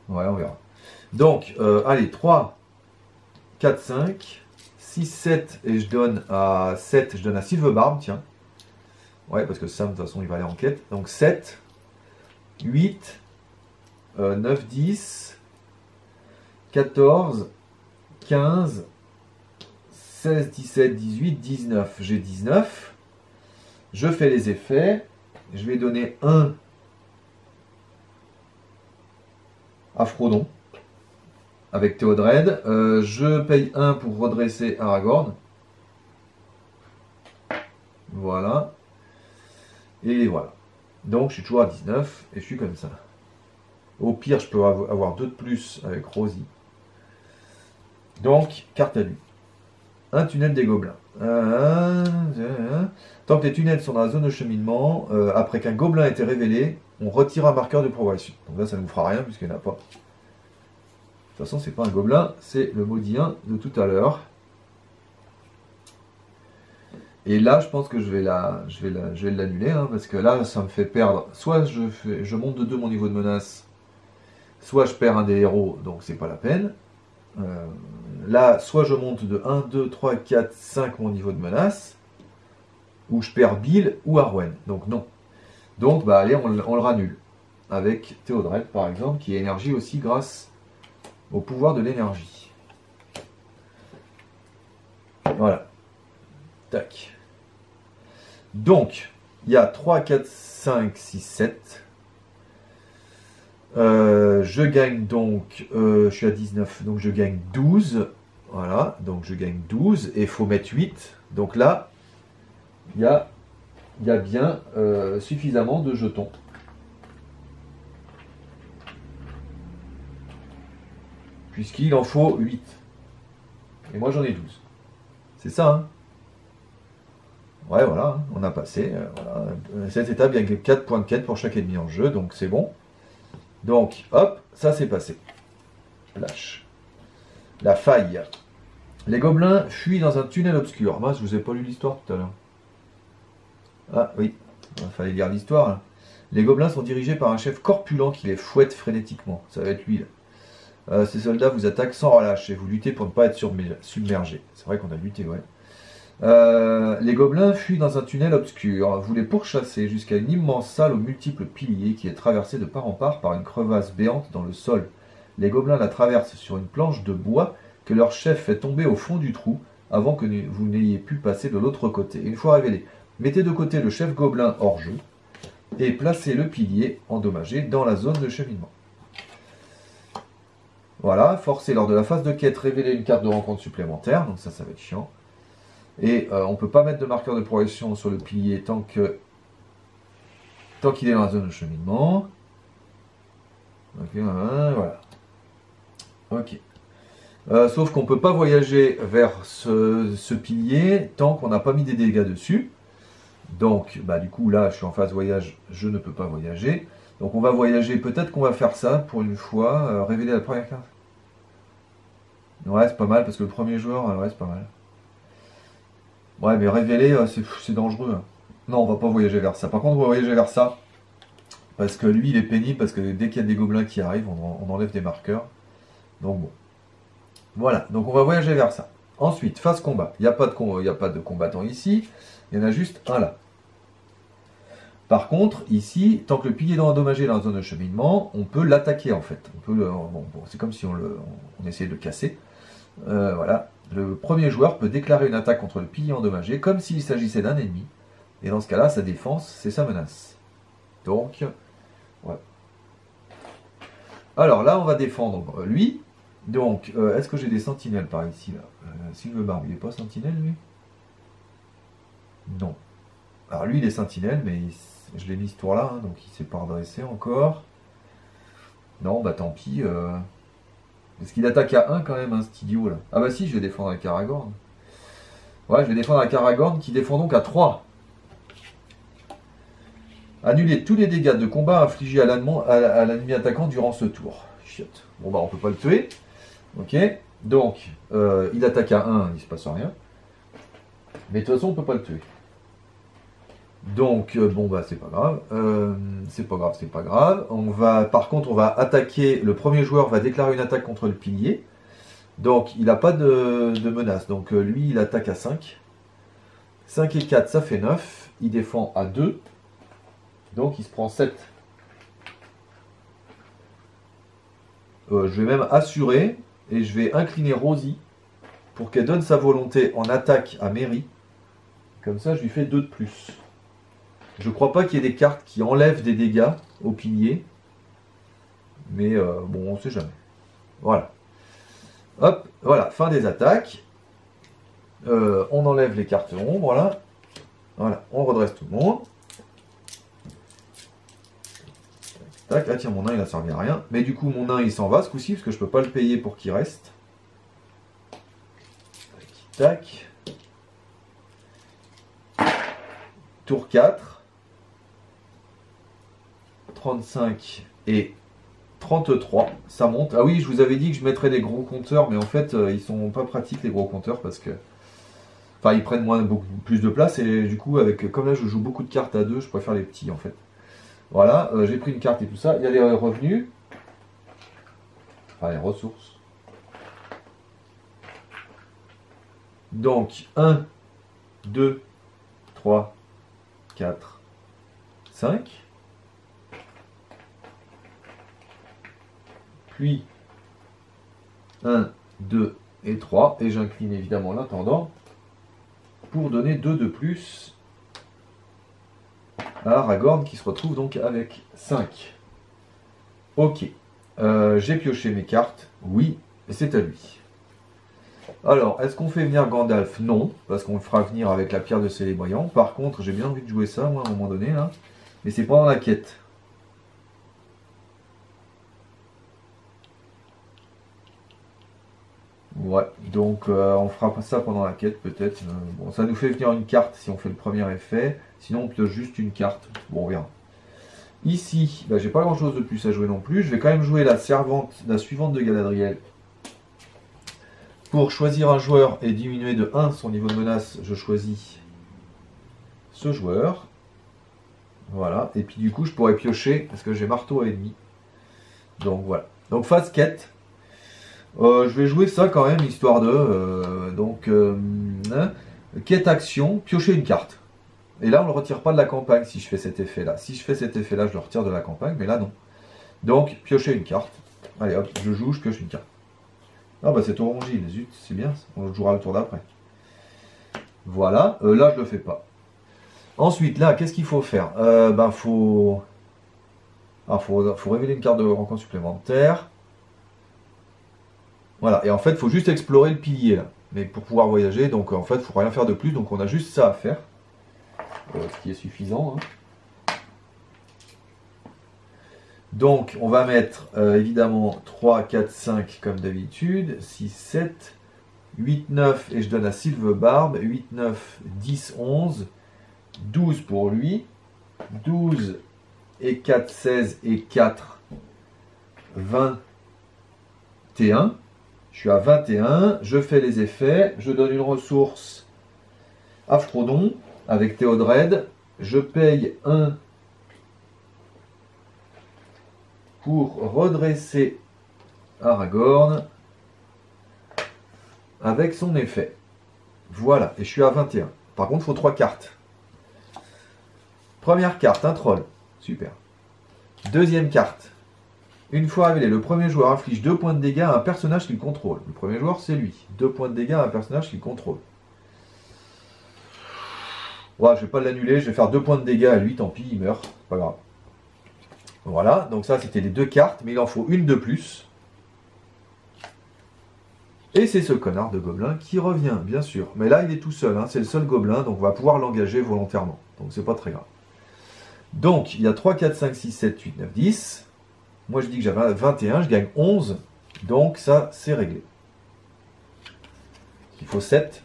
Ouais, on verra. Donc, allez, 3, 4, 5, 6, 7, et je donne à 7, je donne à Silverbarb, tiens. Ouais, parce que Sam, de toute façon, il va aller en quête. Donc, 7, 8, 9, 10, 14, 15, 16, 17, 18, 19. J'ai 19. Je fais les effets. Je vais donner 1 à Frodon avec Théodred. Je paye 1 pour redresser Aragorn. Voilà. Et voilà. Donc je suis toujours à 19 et je suis comme ça. Au pire, je peux avoir 2 de plus avec Rosie. Donc, carte à lui. Un tunnel des gobelins. Tant que les tunnels sont dans la zone de cheminement, après qu'un gobelin ait été révélé, on retire un marqueur de progression. Donc là, ça ne nous fera rien puisqu'il n'y en a pas. De toute façon, c'est pas un gobelin, c'est le maudien de tout à l'heure. Et là, je pense que je vais l'annuler, hein, parce que là, ça me fait perdre. Soit je monte de 2 mon niveau de menace, soit je perds un des héros, donc c'est pas la peine. Là, soit je monte de 1, 2, 3, 4, 5 mon niveau de menace, ou je perds Bill ou Arwen. Donc non. Donc, allez, on le ranule. Avec Théodred, par exemple, qui est énergie aussi grâce au pouvoir de l'énergie. Voilà. Tac. Donc, il y a 3, 4, 5, 6, 7. Je gagne donc, je suis à 19, donc je gagne 12. Voilà, donc je gagne 12 et il faut mettre 8. Donc là, il y a bien suffisamment de jetons. Puisqu'il en faut 8. Et moi j'en ai 12. C'est ça, hein? Ouais, voilà, hein, on a passé. Voilà. Cette étape, il y a 4 points de quête pour chaque ennemi en jeu, donc c'est bon. Donc, hop, ça c'est passé. Lâche. La faille. Les gobelins fuient dans un tunnel obscur. Mince, je vous ai pas lu l'histoire tout à l'heure. Ah oui, il fallait lire l'histoire. Là. Les gobelins sont dirigés par un chef corpulent qui les fouette frénétiquement. Ça va être lui là. Ces soldats vous attaquent sans relâche et vous luttez pour ne pas être submergé. C'est vrai qu'on a lutté, ouais. Les gobelins fuient dans un tunnel obscur. Vous les pourchassez jusqu'à une immense salle aux multiples piliers qui est traversée de part en part par une crevasse béante dans le sol. Les gobelins la traversent sur une planche de bois que leur chef fait tomber au fond du trou avant que vous n'ayez pu passer de l'autre côté. Une fois révélé, mettez de côté le chef gobelin hors jeu et placez le pilier endommagé dans la zone de cheminement. Voilà, forcez lors de la phase de quête, révéler une carte de rencontre supplémentaire, donc ça va être chiant. Et on ne peut pas mettre de marqueur de progression sur le pilier tant qu'il est dans la zone de cheminement. Ok, voilà. Ok. Sauf qu'on ne peut pas voyager vers ce pilier tant qu'on n'a pas mis des dégâts dessus. Donc, bah, du coup, là, je suis en phase voyage, je ne peux pas voyager. Donc, on va voyager, peut-être qu'on va faire ça pour une fois, révéler la première carte. Ouais, c'est pas mal, parce que le premier joueur, ouais, c'est pas mal. Ouais, mais révéler, c'est dangereux. Hein. Non, on va pas voyager vers ça. Par contre, on va voyager vers ça. Parce que lui, il est pénible, parce que dès qu'il y a des gobelins qui arrivent, on enlève des marqueurs. Donc bon. Voilà, donc on va voyager vers ça. Ensuite, phase combat. Il n'y a pas de combattant ici. Il y en a juste un là. Par contre, ici, tant que le pilier est endommagé dans la zone de cheminement, on peut l'attaquer en fait. C'est comme si on essayait de le casser. Voilà. Le premier joueur peut déclarer une attaque contre le pilier endommagé comme s'il s'agissait d'un ennemi. Et dans ce cas-là, sa défense, c'est sa menace. Donc, ouais. Alors là, on va défendre lui. Donc, est-ce que j'ai des sentinelles par ici là Silvebarbe, il n'est pas sentinelle lui? Non. Alors lui, il est sentinelle, mais je l'ai mis ce tour-là, hein, donc il ne s'est pas redressé encore. Non, bah tant pis. Est-ce qu'il attaque à 1 quand même, hein, cet idiot là? Ah bah si, je vais défendre avec Aragorn. Ouais, je vais défendre avec Aragorn qui défend donc à 3. Annuler tous les dégâts de combat infligés à l'ennemi attaquant durant ce tour. Chiotte. Bon bah on peut pas le tuer. Ok. Donc, il attaque à 1, il se passe rien. Mais de toute façon, on peut pas le tuer. Donc, bon bah c'est pas grave. C'est pas grave. Par contre, on va attaquer. Le premier joueur va déclarer une attaque contre le pilier. Donc, il n'a pas de menace. Donc, lui, il attaque à 5. 5 et 4, ça fait 9. Il défend à 2. Donc, il se prend 7. Je vais même assurer. Et je vais incliner Rosie pour qu'elle donne sa volonté en attaque à Merry. Comme ça, je lui fais 2 de plus. Je crois pas qu'il y ait des cartes qui enlèvent des dégâts au pilier. Mais bon, on sait jamais. Voilà. Hop, voilà, fin des attaques. On enlève les cartes ombres, là. Voilà, on redresse tout le monde. Tac, ah tiens, mon nain, il a servi à rien. Mais du coup, mon nain, il s'en va ce coup-ci, parce que je peux pas le payer pour qu'il reste. Tac. Tour 4. 35 et 33. Ça monte. Ah oui, je vous avais dit que je mettrais des gros compteurs, mais en fait, ils sont pas pratiques, les gros compteurs, parce que... Enfin, ils prennent beaucoup plus de place, et du coup, comme là, je joue beaucoup de cartes à 2, je préfère les petits, en fait. Voilà, j'ai pris une carte et tout ça. Il y a les revenus. Enfin, les ressources. Donc, 1, 2, 3, 4, 5. Puis, 1, 2 et 3. Et j'incline évidemment l'intendant pour donner 2 de plus Aragorn qui se retrouve donc avec 5. Ok. J'ai pioché mes cartes. Oui, et c'est à lui. Alors, est-ce qu'on fait venir Gandalf? Non, parce qu'on le fera venir avec la pierre de Célébrillant. Par contre, j'ai bien envie de jouer ça, moi, à un moment donné, là. Mais c'est pendant la quête. Ouais, donc on fera ça pendant la quête, peut-être. Bon, ça nous fait venir une carte si on fait le premier effet. Sinon, on pioche juste une carte. Bon, on verra. Ici, bah, j'ai pas grand-chose de plus à jouer non plus. Je vais quand même jouer la suivante de Galadriel. Pour choisir un joueur et diminuer de 1 son niveau de menace, je choisis ce joueur. Voilà. Et puis du coup, je pourrais piocher parce que j'ai marteau à ennemi. Donc voilà. Donc phase quête. Je vais jouer ça quand même, histoire de... quête action, piocher une carte. Et là, on ne le retire pas de la campagne si je fais cet effet-là. Si je fais cet effet-là, je le retire de la campagne, mais là, non. Donc, piocher une carte. Allez, hop, je joue, je pioche une carte. Ah bah c'est orangé, zut, c'est bien, on le jouera le tour d'après. Voilà, là je le fais pas. Ensuite, là, qu'est-ce qu'il faut faire? Faut révéler une carte de rencontre supplémentaire. Voilà, et en fait, il faut juste explorer le pilier, là. Mais pour pouvoir voyager, donc en fait, il ne faut rien faire de plus, donc on a juste ça à faire. Ce qui est suffisant, hein. Donc, on va mettre évidemment 3, 4, 5 comme d'habitude, 6, 7, 8, 9, et je donne à Sylvebarbe, 8, 9, 10, 11, 12 pour lui, 12 et 4, 16 et 4, 21. Je suis à 21, je fais les effets, je donne une ressource à Frodon avec Théodred, je paye 1 pour redresser Aragorn avec son effet. Voilà, et je suis à 21. Par contre, il faut 3 cartes. Première carte, un troll. Super. Deuxième carte. Une fois révélé, le premier joueur inflige 2 points de dégâts à un personnage qu'il contrôle. Le premier joueur, c'est lui. 2 points de dégâts à un personnage qu'il contrôle. Ouais, je vais pas l'annuler, je vais faire 2 points de dégâts à lui, tant pis, il meurt. Pas grave. Voilà, donc ça c'était les 2 cartes, mais il en faut une de plus. Et c'est ce connard de gobelin qui revient, bien sûr. Mais là, il est tout seul, hein, c'est le seul gobelin, donc on va pouvoir l'engager volontairement. Donc c'est pas très grave. Donc, il y a 3, 4, 5, 6, 7, 8, 9, 10. Moi, je dis que j'avais 21, je gagne 11. Donc ça, c'est réglé. Il faut 7.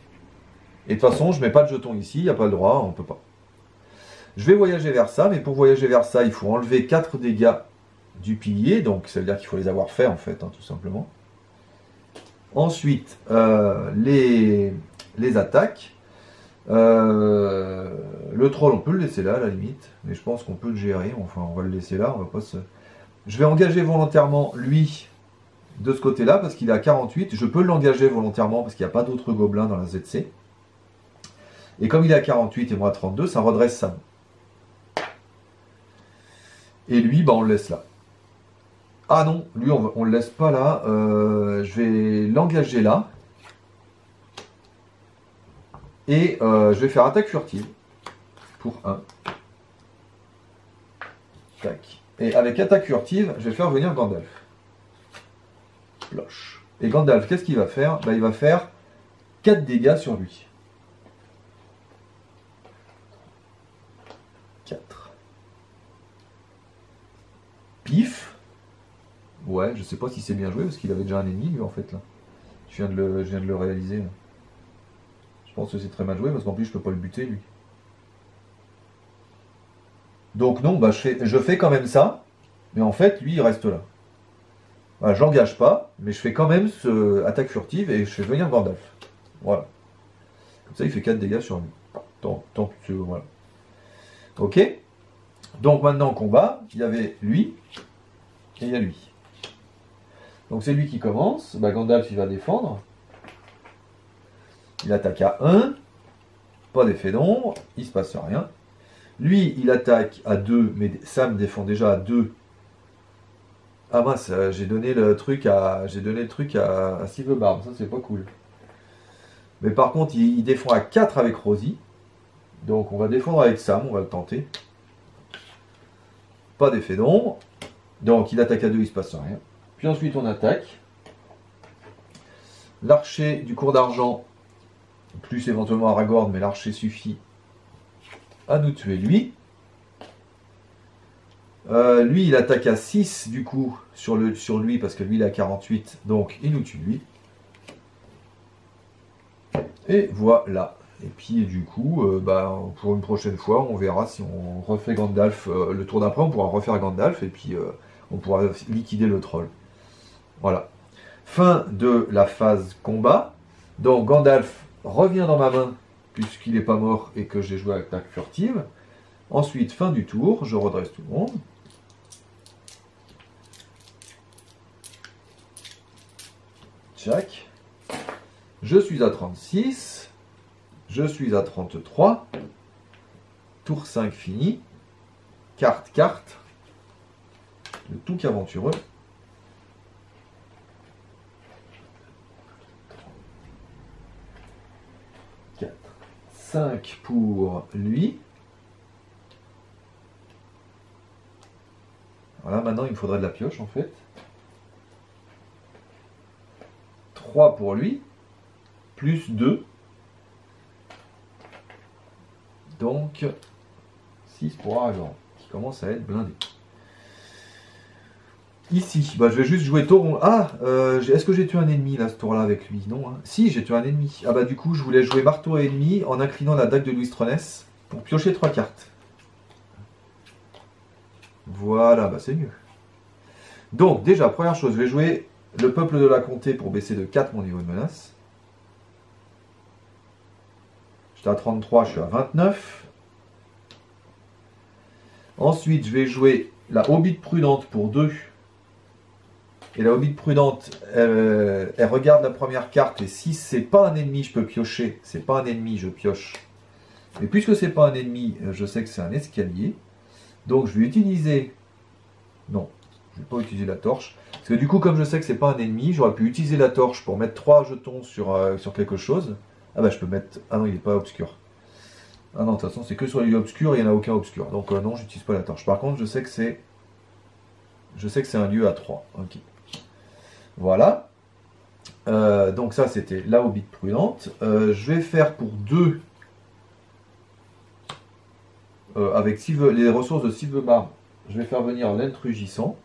Et de toute façon, je ne mets pas de jeton ici, il n'y a pas le droit, on ne peut pas. Je vais voyager vers ça, mais pour voyager vers ça, il faut enlever 4 dégâts du pilier, donc ça veut dire qu'il faut les avoir faits en fait, hein, tout simplement. Ensuite, les attaques. Le troll, on peut le laisser là, à la limite, mais je pense qu'on peut le gérer, enfin on va le laisser là, on va pas se... Je vais engager volontairement lui de ce côté-là, parce qu'il est à 48, je peux l'engager volontairement, parce qu'il n'y a pas d'autres gobelins dans la ZC. Et comme il est à 48 et moi à 32, ça redresse ça. Et lui, bah, on le laisse là. Ah non, lui, on le laisse pas là. Je vais l'engager là. Et je vais faire attaque furtive. Pour 1. Tac. Et avec attaque furtive, je vais faire venir Gandalf. Ploche. Et Gandalf, qu'est-ce qu'il va faire? Bah, il va faire 4 dégâts sur lui. 4. Pif. Ouais, je sais pas si c'est bien joué parce qu'il avait déjà un ennemi lui en fait là. Je viens de le réaliser. Là. Je pense que c'est très mal joué parce qu'en plus je peux pas le buter lui. Donc non, bah je fais quand même ça, mais en fait lui il reste là. Voilà, j'engage pas, mais je fais quand même ce attaque furtive et je fais venir Gandalf. Voilà. Comme ça il fait 4 dégâts sur lui. Tant que voilà. Ok. Donc maintenant combat, il y avait lui et il y a lui. Donc c'est lui qui commence, bah, Gandalf il va défendre. Il attaque à 1, pas d'effet d'ombre, il se passe rien. Lui il attaque à 2, mais Sam défend déjà à 2. Ah mince, j'ai donné le truc à Sylvebarbe, ça c'est pas cool. Mais par contre il défend à 4 avec Rosie. Donc on va défendre avec Sam, on va le tenter. pas d'effet d'ombre. Donc il attaque à 2, il ne se passe rien. Puis ensuite on attaque. L'archer du cours d'argent, plus éventuellement Aragorn, mais l'archer suffit à nous tuer lui. Lui il attaque à 6 du coup sur lui parce que lui il a 48, donc il nous tue lui. Et voilà. Et puis du coup, pour une prochaine fois, on verra si on refait Gandalf. Le tour d'après, on pourra refaire Gandalf et puis on pourra liquider le troll. Voilà. Fin de la phase combat. Donc Gandalf revient dans ma main puisqu'il n'est pas mort et que j'ai joué à attaque furtive. Ensuite, fin du tour, je redresse tout le monde. Tchac. Je suis à 36. Je suis à 33. Tour 5 fini. Carte. Le Touc aventureux. 4. 5 pour lui. Voilà, maintenant il me faudrait de la pioche en fait. 3 pour lui. Plus 2. Donc, 6 pour Aragorn, qui commence à être blindé. Ici, je vais juste jouer tauron. Ah, est-ce que j'ai tué un ennemi là, ce tour-là avec lui? Non, hein. Si, j'ai tué un ennemi. Ah bah du coup, je voulais jouer marteau à ennemi en inclinant la dague de Louis Tronès pour piocher 3 cartes. Voilà, bah c'est mieux. Donc, déjà, première chose, je vais jouer le peuple de la comté pour baisser de 4 mon niveau de menace. J'étais à 33, je suis à 29. Ensuite, je vais jouer la Hobbit prudente pour 2. Et la Hobbit prudente, elle regarde la première carte. Et si c'est pas un ennemi, je peux piocher. C'est pas un ennemi, je pioche. Mais puisque c'est pas un ennemi, je sais que c'est un escalier. Donc je vais utiliser... Non, je vais pas utiliser la torche. Parce que du coup, comme je sais que c'est pas un ennemi, j'aurais pu utiliser la torche pour mettre 3 jetons sur quelque chose. Ah bah je peux mettre... Ah non, il n'est pas obscur. Ah non, de toute façon, c'est que sur les lieux obscurs, il n'y en a aucun obscur. Donc non, j'utilise pas la torche. Par contre, je sais que c'est... un lieu à 3. Ok. Voilà. Donc ça, c'était la Hobbit prudente. Je vais faire pour 2... avec les ressources de Sylvebar, je vais faire venir l'Ent rugissant,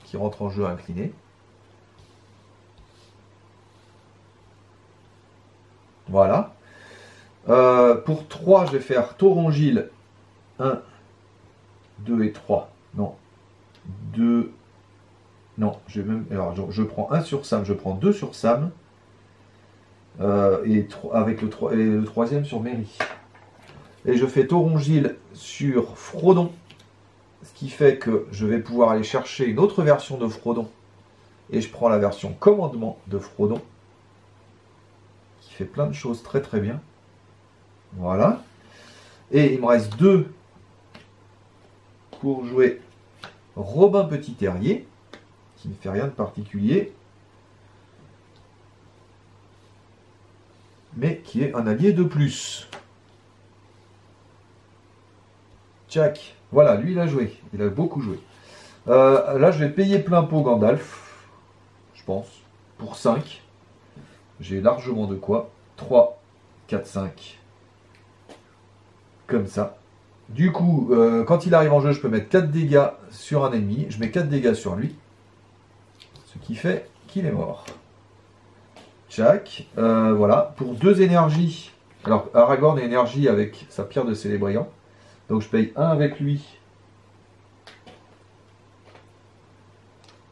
qui rentre en jeu incliné. Voilà. Pour 3, je vais faire Taurongil. 1, 2 et 3. Non. 2. Non, je vais même. Alors, je prends 1 sur Sam, je prends 2 sur Sam. Et avec le troisième sur Merry. Et je fais Taurongil sur Frodon. Ce qui fait que je vais pouvoir aller chercher une autre version de Frodon. Et je prends la version commandement de Frodon. Qui fait plein de choses très très bien. Voilà. Et il me reste 2 pour jouer Robin Petit Terrier. Qui ne fait rien de particulier. Mais qui est un allié de plus. Tchac. Voilà, lui il a joué. Il a beaucoup joué. Là, je vais payer plein pot Gandalf. Je pense. Pour 5. J'ai largement de quoi. 3, 4, 5. Comme ça. Du coup, quand il arrive en jeu, je peux mettre 4 dégâts sur un ennemi. Je mets 4 dégâts sur lui. Ce qui fait qu'il est mort. Tchac. Voilà. Pour 2 énergies. Alors, Aragorn est énergie avec sa pierre de Célébriant. Donc je paye 1 avec lui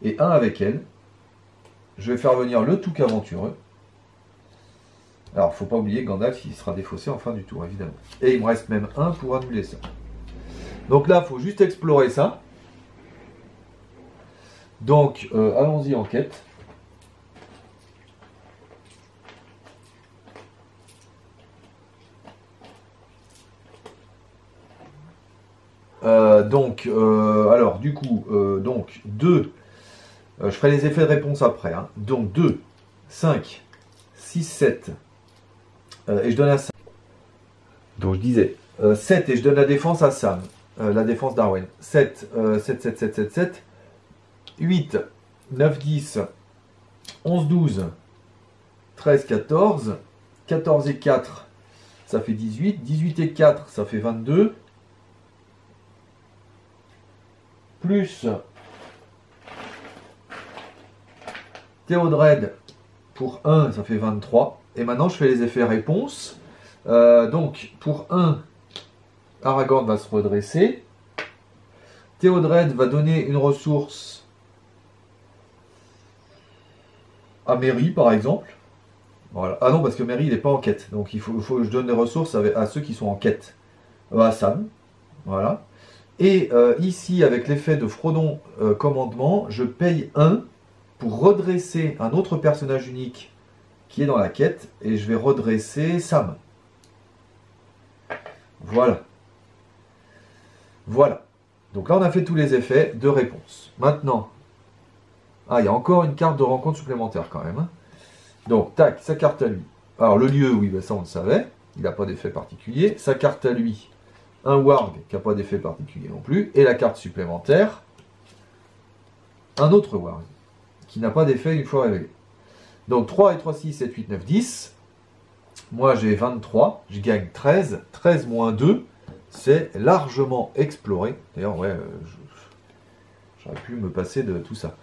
et 1 avec elle. Je vais faire venir le Touc aventureux. Alors, faut pas oublier que Gandalf, il sera défaussé en fin du tour, évidemment. Et il me reste même 1 pour annuler ça. Donc là, il faut juste explorer ça. Donc, allons-y en quête. Alors, du coup, donc 2, je ferai les effets de réponse après. Hein. Donc 2, 5, 6, 7, et je donne à Sam. Donc je disais 7 et je donne la défense à Sam. la défense d'Arwen. 7, 7, 7, 7, 7, 7, 8, 9, 10, 11, 12, 13, 14, 14 et 4, ça fait 18, 18 et 4, ça fait 22, plus Théodred pour 1, ça fait 23. Et maintenant, je fais les effets réponse. Donc, pour 1, Aragorn va se redresser. Théodred va donner une ressource à Merry, par exemple. Voilà. Ah non, parce que Merry, il n'est pas en quête. Donc, il faut que je donne des ressources à ceux qui sont en quête. À Sam. Voilà. Et ici, avec l'effet de Frodon commandement, je paye 1 pour redresser un autre personnage unique qui est dans la quête, et je vais redresser Sam. Voilà. Voilà. Donc là, on a fait tous les effets de réponse. Maintenant, il y a encore une carte de rencontre supplémentaire quand même. Donc, tac, sa carte à lui. Alors, le lieu, oui, ça on le savait, il n'a pas d'effet particulier. Sa carte à lui, un warg qui n'a pas d'effet particulier non plus. Et la carte supplémentaire, un autre warg qui n'a pas d'effet une fois révélé. Donc 3 et 3, 6, 7, 8, 9, 10. Moi j'ai 23, je gagne 13. 13 moins 2, c'est largement exploré. D'ailleurs, ouais, j'aurais pu me passer de tout ça.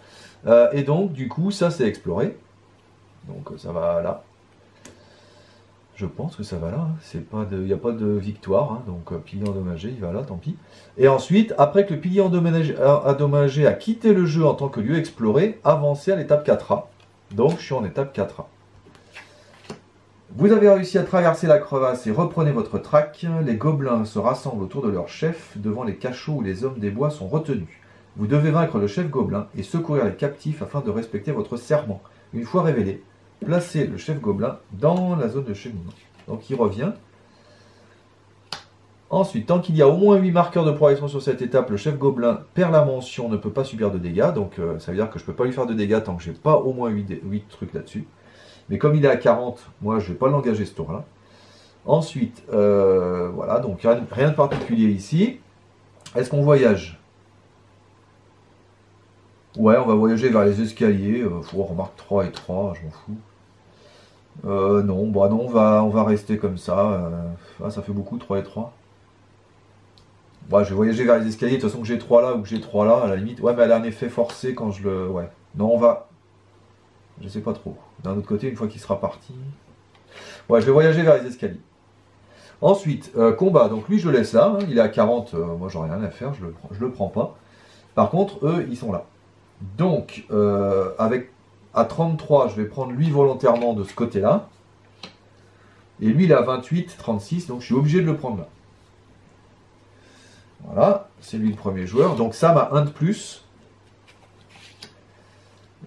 Et donc, du coup, ça c'est exploré. Donc ça va là. Je pense que ça va là. Il n'y a pas de victoire. Hein, donc pilier endommagé, il va là, tant pis. Et ensuite, après que le pilier endommagé a quitté le jeu en tant que lieu exploré, avancez à l'étape 4A. Donc je suis en étape 4A. Vous avez réussi à traverser la crevasse et reprenez votre traque. Les gobelins se rassemblent autour de leur chef, devant les cachots où les hommes des bois sont retenus. Vous devez vaincre le chef gobelin et secourir les captifs afin de respecter votre serment. Une fois révélé, placez le chef gobelin dans la zone de cheminement. Donc il revient. Ensuite, tant qu'il y a au moins 8 marqueurs de progression sur cette étape, le chef gobelin perd la mention, ne peut pas subir de dégâts. Donc ça veut dire que je ne peux pas lui faire de dégâts tant que je n'ai pas au moins 8 trucs là-dessus. Mais comme il est à 40, moi je ne vais pas l'engager ce tour-là. Ensuite, voilà, donc rien de particulier ici. Est-ce qu'on voyage? Ouais, on va voyager vers les escaliers. On remarque 3 et 3, je m'en fous. Non, bah non, on va rester comme ça. Ça fait beaucoup, 3 et 3. Bon, je vais voyager vers les escaliers. De toute façon, que j'ai 3 là ou que j'ai 3 là, à la limite. Ouais, mais elle a un effet forcé quand je le... Ouais. Non, on va... Je sais pas trop. D'un autre côté, une fois qu'il sera parti... Ouais, je vais voyager vers les escaliers. Ensuite, combat. Donc lui, je le laisse là. Hein. Il est à 40. Moi, j'en ai rien à faire. Je le prends pas. Par contre, eux, ils sont là. Donc, à 33, je vais prendre lui volontairement de ce côté-là. Et lui, il est à 28, 36. Donc, je suis obligé de le prendre là. Voilà. C'est lui le premier joueur. Donc, Sam a 1 de plus.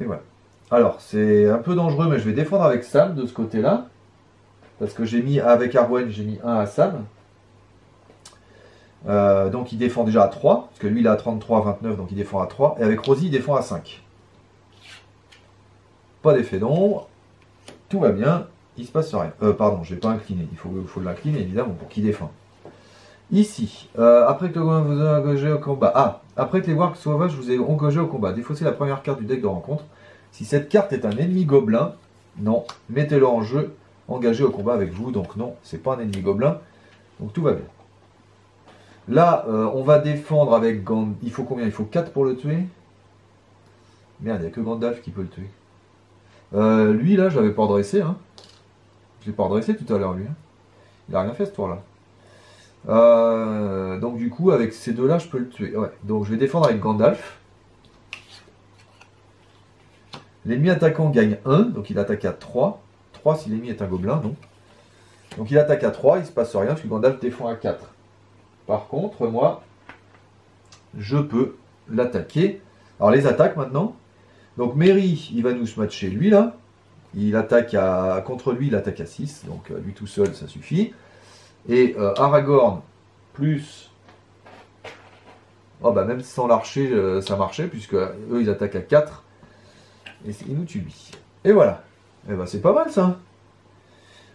Et voilà. Alors, c'est un peu dangereux, mais je vais défendre avec Sam de ce côté-là. Parce que j'ai mis, avec Arwen, j'ai mis 1 à Sam. Donc il défend déjà à 3, parce que lui il est à 33, 29, donc il défend à 3. Et avec Rosie, il défend à 5. Pas d'effet d'ombre. Tout va bien. Il se passe rien. Pardon, je ne vais pas incliner. Il faut l'incliner, évidemment, pour qu'il défende. Ici, après que le gobelin vous a engagé au combat. Après que les wargs sauvages vous aient engagé au combat, défaussez la première carte du deck de rencontre. Si cette carte est un ennemi gobelin, non, mettez-le en jeu, engagé au combat avec vous. Donc non, c'est pas un ennemi gobelin. Donc tout va bien. Là, on va défendre avec Gandalf. Il faut combien? Il faut 4 pour le tuer. Merde, il n'y a que Gandalf qui peut le tuer. Lui, là, je l'avais pas redressé. Hein. Je l'ai pas redressé tout à l'heure, lui. Hein. Il a rien fait ce tour-là. Donc du coup, avec ces deux-là, je peux le tuer. Ouais. Donc je vais défendre avec Gandalf. L'ennemi attaquant gagne 1, donc il attaque à 3. 3 si l'ennemi est un gobelin, non. Donc il attaque à 3, il ne se passe rien, parce que Gandalf défend à 4. Par contre, moi, je peux l'attaquer. Alors les attaques maintenant. Donc Merry, il va nous matcher lui là. Il attaque contre lui, il attaque à 6. Donc lui tout seul, ça suffit. Et Aragorn, plus... Oh bah même sans l'archer, ça marchait, puisque eux, ils attaquent à 4. Et il nous tue lui. Et voilà. Et bah c'est pas mal ça.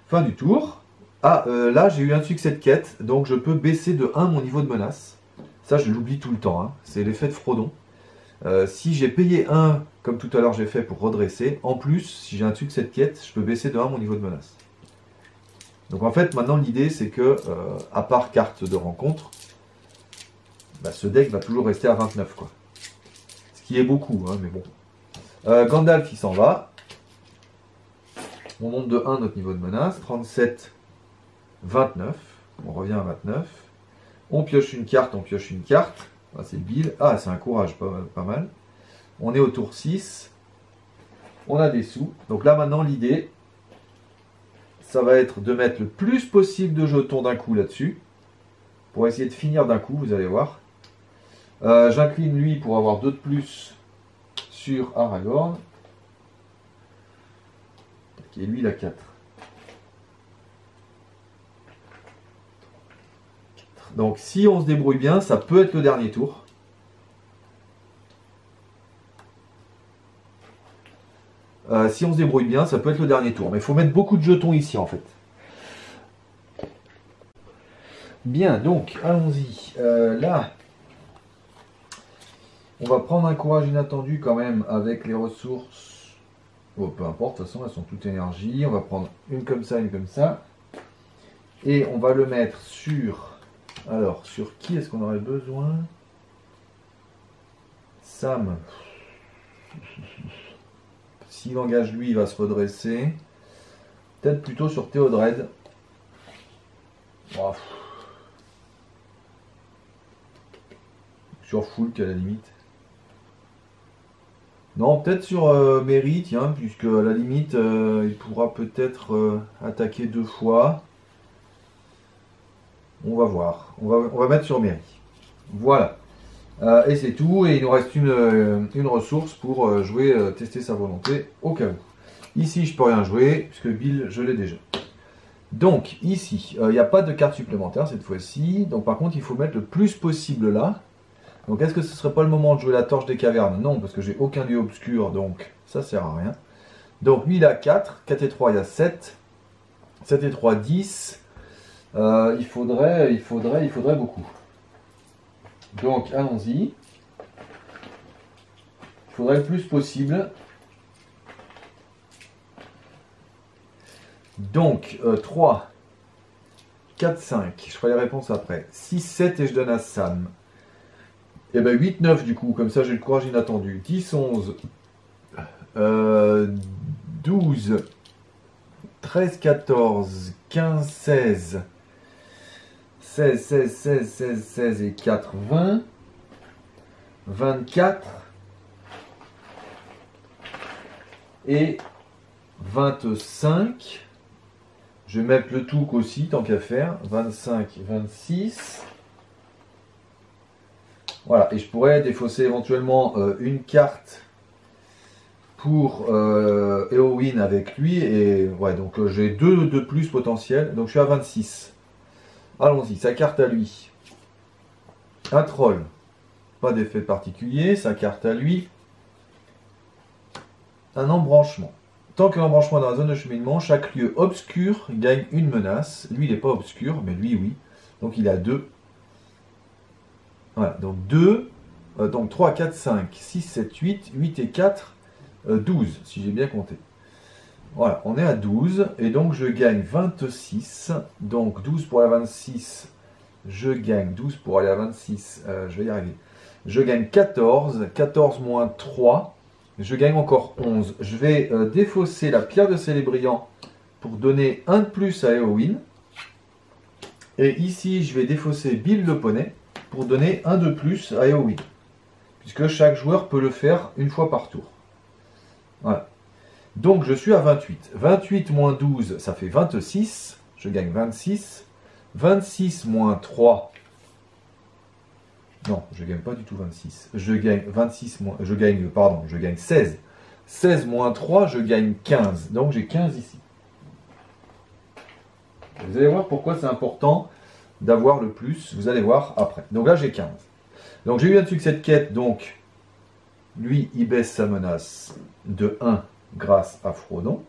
Fin du tour. Là j'ai eu un succès de quête, donc je peux baisser de 1 mon niveau de menace. Ça, je l'oublie tout le temps, hein. C'est l'effet de Frodon. Si j'ai payé 1, comme tout à l'heure j'ai fait pour redresser, en plus, si j'ai un succès de quête, je peux baisser de 1 mon niveau de menace. Donc en fait, maintenant l'idée c'est que, à part carte de rencontre, bah, ce deck va toujours rester à 29, quoi. Ce qui est beaucoup, hein, mais bon. Gandalf il s'en va. On monte de 1 notre niveau de menace. 37, 29. On revient à 29. On pioche une carte, on pioche une carte. Ah, c'est Bill. Ah, c'est un courage, pas mal. On est au tour 6. On a des sous. Donc là, maintenant, l'idée, ça va être de mettre le plus possible de jetons d'un coup là-dessus. Pour essayer de finir d'un coup, vous allez voir. J'incline lui pour avoir 2 de plus sur Aragorn. Et lui, il a 4. Donc si on se débrouille bien, ça peut être le dernier tour. Si on se débrouille bien, ça peut être le dernier tour. Mais il faut mettre beaucoup de jetons ici en fait. Bien, donc allons-y. Là, on va prendre un courage inattendu quand même avec les ressources. Bon, peu importe, de toute façon elles sont toutes énergie. On va prendre une comme ça, une comme ça. Et on va le mettre sur... Alors, sur qui est-ce qu'on aurait besoin? Sam. S'il engage lui, il va se redresser. Peut-être plutôt sur Théodred. Oh. Sur Fulk à la limite. Non, peut-être sur Merry, tiens, puisque à la limite, il pourra peut-être attaquer 2 fois. On va voir. On va mettre sur Merry. Voilà. Et c'est tout. Et il nous reste une ressource pour jouer, tester sa volonté au cas où. Ici, je peux rien jouer, puisque Bill, je l'ai déjà. Donc, ici, il n'y a pas de carte supplémentaire cette fois-ci. Donc, par contre, il faut mettre le plus possible là. Donc, est-ce que ce serait pas le moment de jouer la torche des cavernes? Non, parce que j'ai aucun lieu obscur, donc ça sert à rien. Donc, lui, il a 4. 4 et 3, il y a 7. 7 et 3, 10. Il faudrait beaucoup. Donc, allons-y. Il faudrait le plus possible. Donc, 3, 4, 5. Je ferai les réponses après. 6, 7 et je donne à Sam. Et bien 8, 9 du coup. Comme ça, j'ai le courage inattendu. 10, 11, 12, 13, 14, 15, 16. 16, 16, 16, 16, 16 et 4, 20. 24. Et 25. Je vais mettre le Touk aussi, tant qu'à faire. 25, 26. Voilà, et je pourrais défausser éventuellement une carte pour Éowyn avec lui. Et ouais, donc j'ai 2 de plus potentiels. Donc je suis à 26. Allons-y, sa carte à lui. Un troll. Pas d'effet particulier. Sa carte à lui. Un embranchement. Tant que l'embranchement est dans la zone de cheminement, chaque lieu obscur gagne une menace. Lui, il n'est pas obscur, mais lui, oui. Donc il a 2. Voilà, donc 2, donc 3, 4, 5, 6, 7, 8, 8 et 4, 12, si j'ai bien compté. Voilà, on est à 12, et donc je gagne 26, donc 12 pour la 26, je gagne 12 pour aller à 26, je vais y arriver. Je gagne 14, 14 moins 3, je gagne encore 11. Je vais défausser la pierre de Célébriand pour donner 1 de plus à Éowyn. Et ici, je vais défausser Bill le poney pour donner 1 de plus à Éowyn. Puisque chaque joueur peut le faire une fois par tour. Voilà. Donc je suis à 28. 28 moins 12, ça fait 26. Je gagne 26. 26 moins 3. Non, je ne gagne pas du tout 26. Je gagne 26 moins... je gagne 16. 16 moins 3, je gagne 15. Donc j'ai 15 ici. Vous allez voir pourquoi c'est important d'avoir le plus. Vous allez voir après. Donc là j'ai 15. Donc j'ai eu un succès de quête. Donc lui, il baisse sa menace de 1 grâce à Frodon.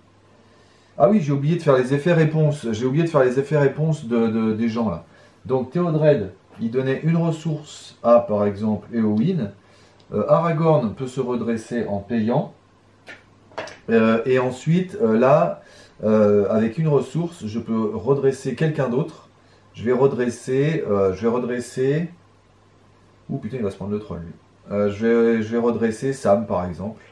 Ah oui, j'ai oublié de faire les effets réponses. J'ai oublié de faire les effets réponses des gens là. Donc Théodred, il donnait une ressource à, par exemple, Éowyn. Aragorn peut se redresser en payant. Et ensuite, là, avec une ressource, je peux redresser quelqu'un d'autre. Je vais redresser... Ouh putain, il va se prendre le troll, lui. Je vais redresser Sam, par exemple.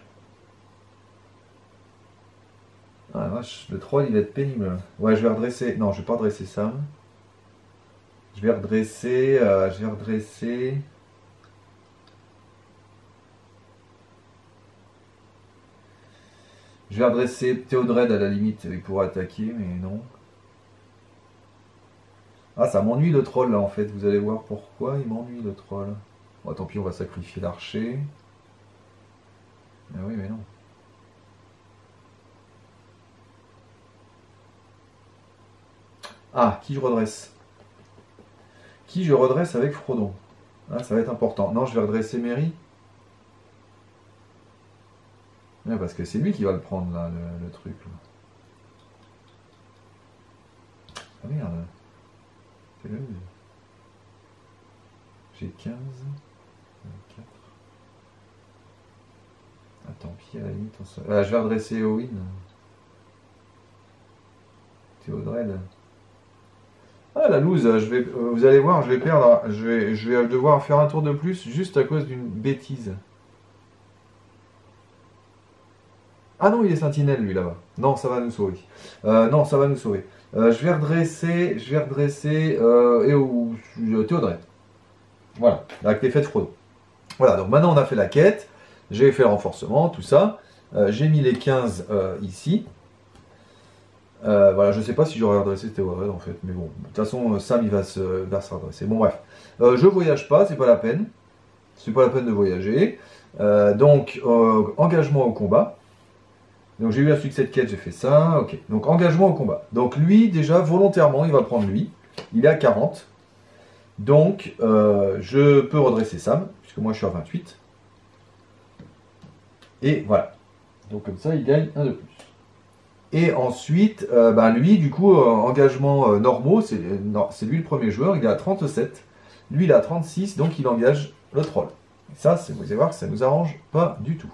Ah la vache, le troll, il va être pénible. Ouais, je vais redresser... Non, je vais pas redresser Sam. Je vais redresser... Je vais redresser Théodred à la limite, il pourra attaquer, mais non. Ah, ça m'ennuie le troll là en fait, vous allez voir pourquoi il m'ennuie le troll. Bon, tant pis, on va sacrifier l'archer. Mais oui, mais non. Ah, qui je redresse? Qui je redresse avec Frodon? Ah, ça va être important. Non, je vais redresser Merry. Ouais, parce que c'est lui qui va le prendre là, le truc. Là. Ah merde. J'ai 15. 4. Ah, tant pis, à la limite. Je vais redresser Éowyn. Théodred. Ah, la loose, vous allez voir, je vais perdre. Je vais devoir faire un tour de plus juste à cause d'une bêtise. Ah non, il est sentinelle, lui, là-bas. Non, ça va nous sauver. Non, ça va nous sauver. Je vais redresser Théodred. Voilà, avec l'effet de Frodo. Voilà, donc maintenant on a fait la quête. J'ai fait le renforcement, tout ça. J'ai mis les 15 ici. Voilà, je ne sais pas si j'aurais redressé Théodred, en fait. Mais bon, de toute façon, Sam, il va se redresser. Bon, bref. Je voyage pas, c'est pas la peine. C'est pas la peine de voyager. Donc, engagement au combat. Donc j'ai eu un succès de quête, j'ai fait ça, ok. Donc engagement au combat. Donc lui, déjà, volontairement, il va prendre lui. Il est à 40. Donc, je peux redresser Sam, puisque moi je suis à 28. Et voilà. Donc comme ça, il gagne un de plus. Et ensuite, lui, du coup, engagement normaux, c'est lui le premier joueur, il est à 37. Lui, il est à 36, donc il engage le troll. Et ça, vous allez voir que ça ne nous arrange pas du tout.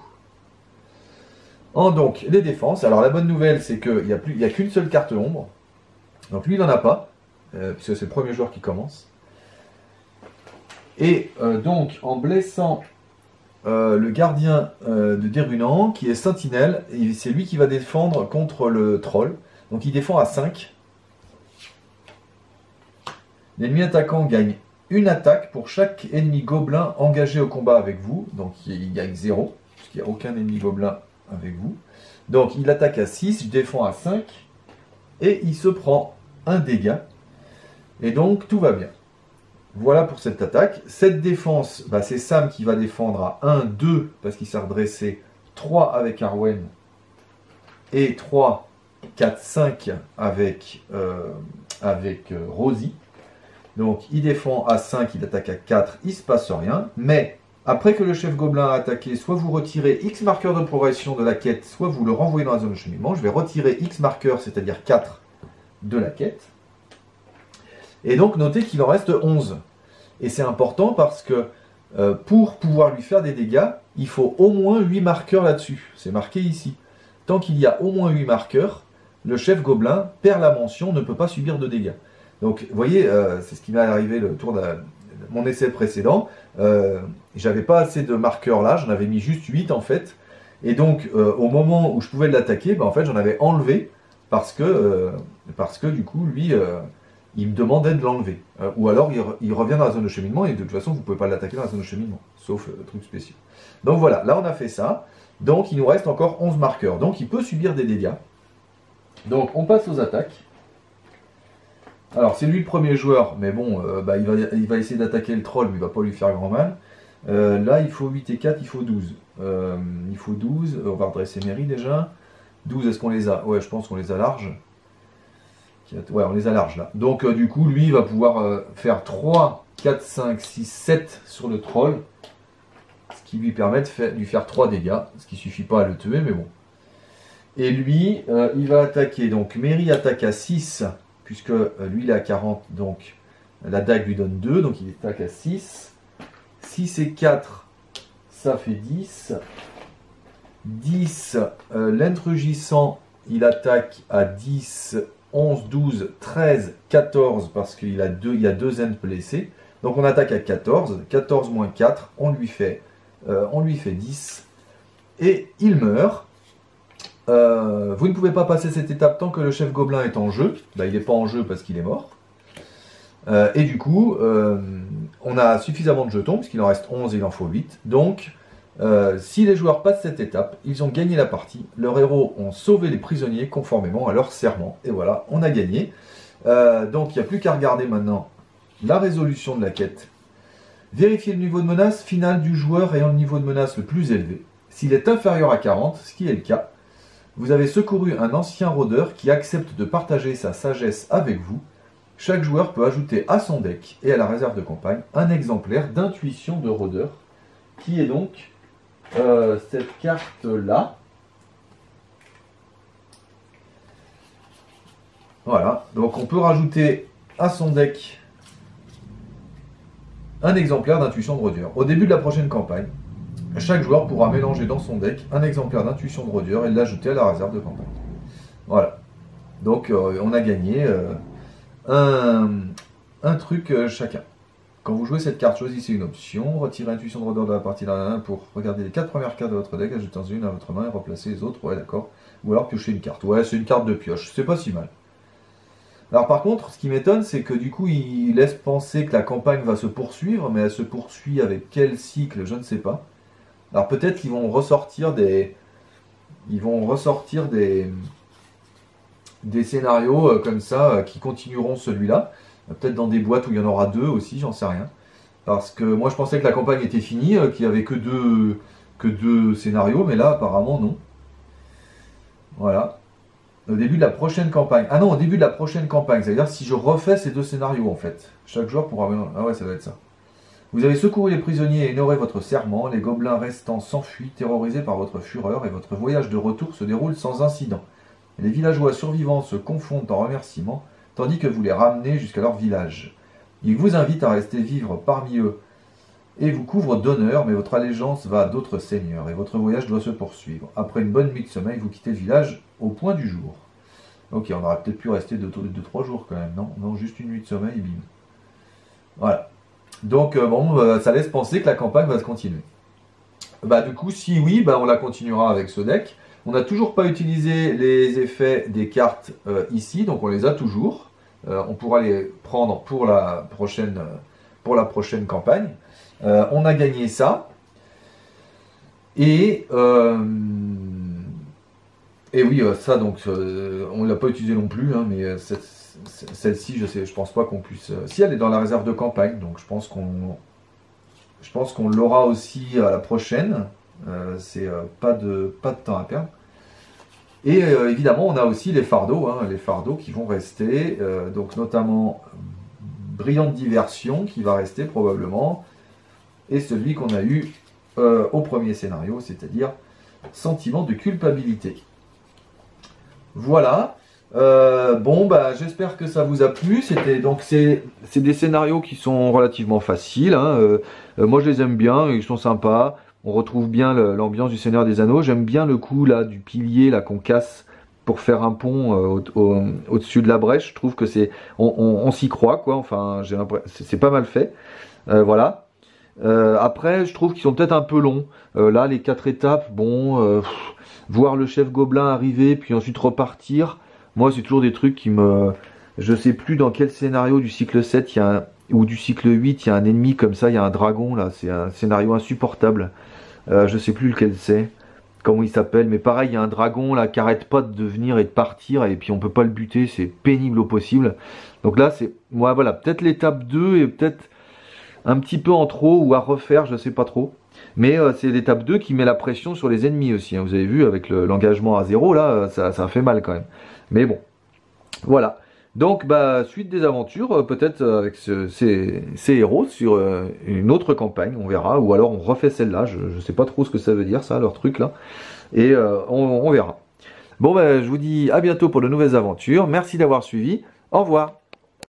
Donc, les défenses. Alors, la bonne nouvelle, c'est qu'il n'y a qu'une seule carte ombre. Donc, lui, il n'en a pas, puisque c'est le premier joueur qui commence. Et donc, en blessant le gardien de Dérunan, qui est sentinelle, c'est lui qui va défendre contre le troll. Donc, il défend à 5. L'ennemi attaquant gagne une attaque pour chaque ennemi gobelin engagé au combat avec vous. Donc, il gagne 0, puisqu'il n'y a aucun ennemi gobelin avec vous. Donc il attaque à 6, je défends à 5 et il se prend un dégât. Et donc tout va bien. Voilà pour cette attaque. Cette défense, c'est Sam qui va défendre à 1, 2 parce qu'il s'est redressé, 3 avec Arwen et 3, 4, 5 avec Rosie. Donc il défend à 5, il attaque à 4, il ne se passe rien. Mais après que le chef gobelin a attaqué, soit vous retirez X marqueurs de progression de la quête, soit vous le renvoyez dans la zone de cheminement. Je vais retirer X marqueurs, c'est-à-dire 4 de la quête. Et donc notez qu'il en reste 11. Et c'est important parce que pour pouvoir lui faire des dégâts, il faut au moins 8 marqueurs là-dessus. C'est marqué ici. Tant qu'il y a au moins 8 marqueurs, le chef gobelin perd la mention, ne peut pas subir de dégâts. Donc vous voyez, c'est ce qui m'est arrivé le tour de mon essai précédent. J'avais pas assez de marqueurs là, j'en avais mis juste 8 en fait. Et donc au moment où je pouvais l'attaquer, en fait j'en avais enlevé parce que du coup lui il me demandait de l'enlever. Ou alors il revient dans la zone de cheminement et de toute façon vous pouvez pas l'attaquer dans la zone de cheminement, sauf truc spécial. Donc voilà, là on a fait ça. Donc il nous reste encore 11 marqueurs. Donc il peut subir des dégâts. Donc on passe aux attaques. Alors c'est lui le premier joueur, mais bon, il va essayer d'attaquer le troll, mais il va pas lui faire grand mal. Là il faut 8 et 4, il faut 12. Il faut 12, on va redresser Merry déjà. 12, est-ce qu'on les a? Ouais, je pense qu'on les a larges. Ouais, on les a larges là. Donc du coup, lui il va pouvoir faire 3, 4, 5, 6, 7 sur le troll. Ce qui lui permet de lui faire 3 dégâts, ce qui suffit pas à le tuer, mais bon. Et lui, il va attaquer, donc Merry attaque à 6, puisque lui il est à 40, donc La dague lui donne 2, donc il attaque à 6. 6 et 4, ça fait 10. 10, l'intrugissant, il attaque à 10, 11, 12, 13, 14, parce qu'il y a 2 ends blessés. Donc on attaque à 14. 14 moins 4, on lui fait 10. Et il meurt. Vous ne pouvez pas passer cette étape tant que le chef gobelin est en jeu. Bah, il n'est pas en jeu parce qu'il est mort. Et du coup, on a suffisamment de jetons, puisqu'il en reste 11 et il en faut 8. Donc, si les joueurs passent cette étape, ils ont gagné la partie. Leurs héros ont sauvé les prisonniers conformément à leur serment. Et voilà, on a gagné. Donc, il n'y a plus qu'à regarder maintenant la résolution de la quête. Vérifiez le niveau de menace final du joueur ayant le niveau de menace le plus élevé. S'il est inférieur à 40, ce qui est le cas, vous avez secouru un ancien rôdeur qui accepte de partager sa sagesse avec vous. Chaque joueur peut ajouter à son deck et à la réserve de campagne un exemplaire d'intuition de rôdeur, qui est donc cette carte-là. Voilà, donc on peut rajouter à son deck un exemplaire d'intuition de rôdeur. Au début de la prochaine campagne, chaque joueur pourra mélanger dans son deck un exemplaire d'intuition de rôdeur et l'ajouter à la réserve de campagne. Voilà. Donc on a gagné un truc chacun. Quand vous jouez cette carte, choisissez une option, retirez intuition de rôdeur de la partie là pour regarder les 4 premières cartes de votre deck, ajoutez une à votre main et replacez les autres. Ouais, d'accord. Ou alors piochez une carte. Ouais, c'est une carte de pioche. C'est pas si mal. Alors par contre, ce qui m'étonne, c'est que du coup, il laisse penser que la campagne va se poursuivre, mais elle se poursuit avec quel cycle, je ne sais pas. Alors peut-être qu'ils vont ressortir des scénarios comme ça qui continueront celui-là. Peut-être dans des boîtes où il y en aura 2 aussi, j'en sais rien. Parce que moi je pensais que la campagne était finie, qu'il n'y avait que deux scénarios, mais là apparemment non. Voilà. Au début de la prochaine campagne. Ah non, au début de la prochaine campagne. C'est-à-dire si je refais ces 2 scénarios en fait. Chaque joueur pourra... Ah ouais, ça doit être ça. Vous avez secouru les prisonniers et honoré votre serment. Les gobelins restants s'enfuient, terrorisés par votre fureur, et votre voyage de retour se déroule sans incident. Les villageois survivants se confondent en remerciements, tandis que vous les ramenez jusqu'à leur village. Ils vous invitent à rester vivre parmi eux et vous couvrent d'honneur, mais votre allégeance va à d'autres seigneurs, et votre voyage doit se poursuivre. Après une bonne nuit de sommeil, vous quittez le village au point du jour. Ok, on aurait peut-être pu rester 2-3 jours quand même, non? Non, juste une nuit de sommeil et bim. Voilà. Donc, ça laisse penser que la campagne va se continuer. Du coup, si oui, on la continuera avec ce deck. On n'a toujours pas utilisé les effets des cartes ici, donc on les a toujours. On pourra les prendre pour la prochaine campagne. On a gagné ça. Et oui, ça, donc, on ne l'a pas utilisé non plus, hein, mais celle-ci, je pense pas qu'on puisse... si elle est dans la réserve de campagne, donc je pense qu'on l'aura aussi à la prochaine. C'est pas de temps à perdre. Et évidemment, on a aussi les fardeaux, hein, les fardeaux qui vont rester, donc notamment Brillante Diversion qui va rester probablement, et celui qu'on a eu au premier scénario, c'est-à-dire Sentiment de culpabilité. Voilà. J'espère que ça vous a plu. C'est des scénarios qui sont relativement faciles, hein. Moi je les aime bien, ils sont sympas. On retrouve bien l'ambiance du Seigneur des Anneaux. J'aime bien le coup là du pilier là qu'on casse pour faire un pont au-dessus de la brèche. Je trouve que on s'y croit quoi. Enfin, j'ai l'impression c'est pas mal fait. Voilà. Après, je trouve qu'ils sont peut-être un peu longs. Là, les 4 étapes, voir le chef gobelin arriver puis ensuite repartir. Moi, c'est toujours des trucs qui me... Je sais plus dans quel scénario du cycle 7 ou du cycle 8, il y a un ennemi comme ça, il y a un dragon là, c'est un scénario insupportable. Je sais plus lequel c'est, comment il s'appelle, mais pareil, il y a un dragon là qui arrête pas de venir et de partir, et puis on peut pas le buter, c'est pénible au possible. Donc là, voilà, peut-être l'étape 2 et peut-être un petit peu en trop ou à refaire, je sais pas trop. Mais c'est l'étape 2 qui met la pression sur les ennemis aussi, hein. Vous avez vu, avec l'engagement à 0, là, ça fait mal quand même. Mais bon, voilà. Donc, suite des aventures, peut-être avec ces héros sur une autre campagne, on verra. Ou alors on refait celle-là, je ne sais pas trop ce que ça veut dire, ça, leur truc là. Et on verra. Bon, je vous dis à bientôt pour de nouvelles aventures. Merci d'avoir suivi. Au revoir.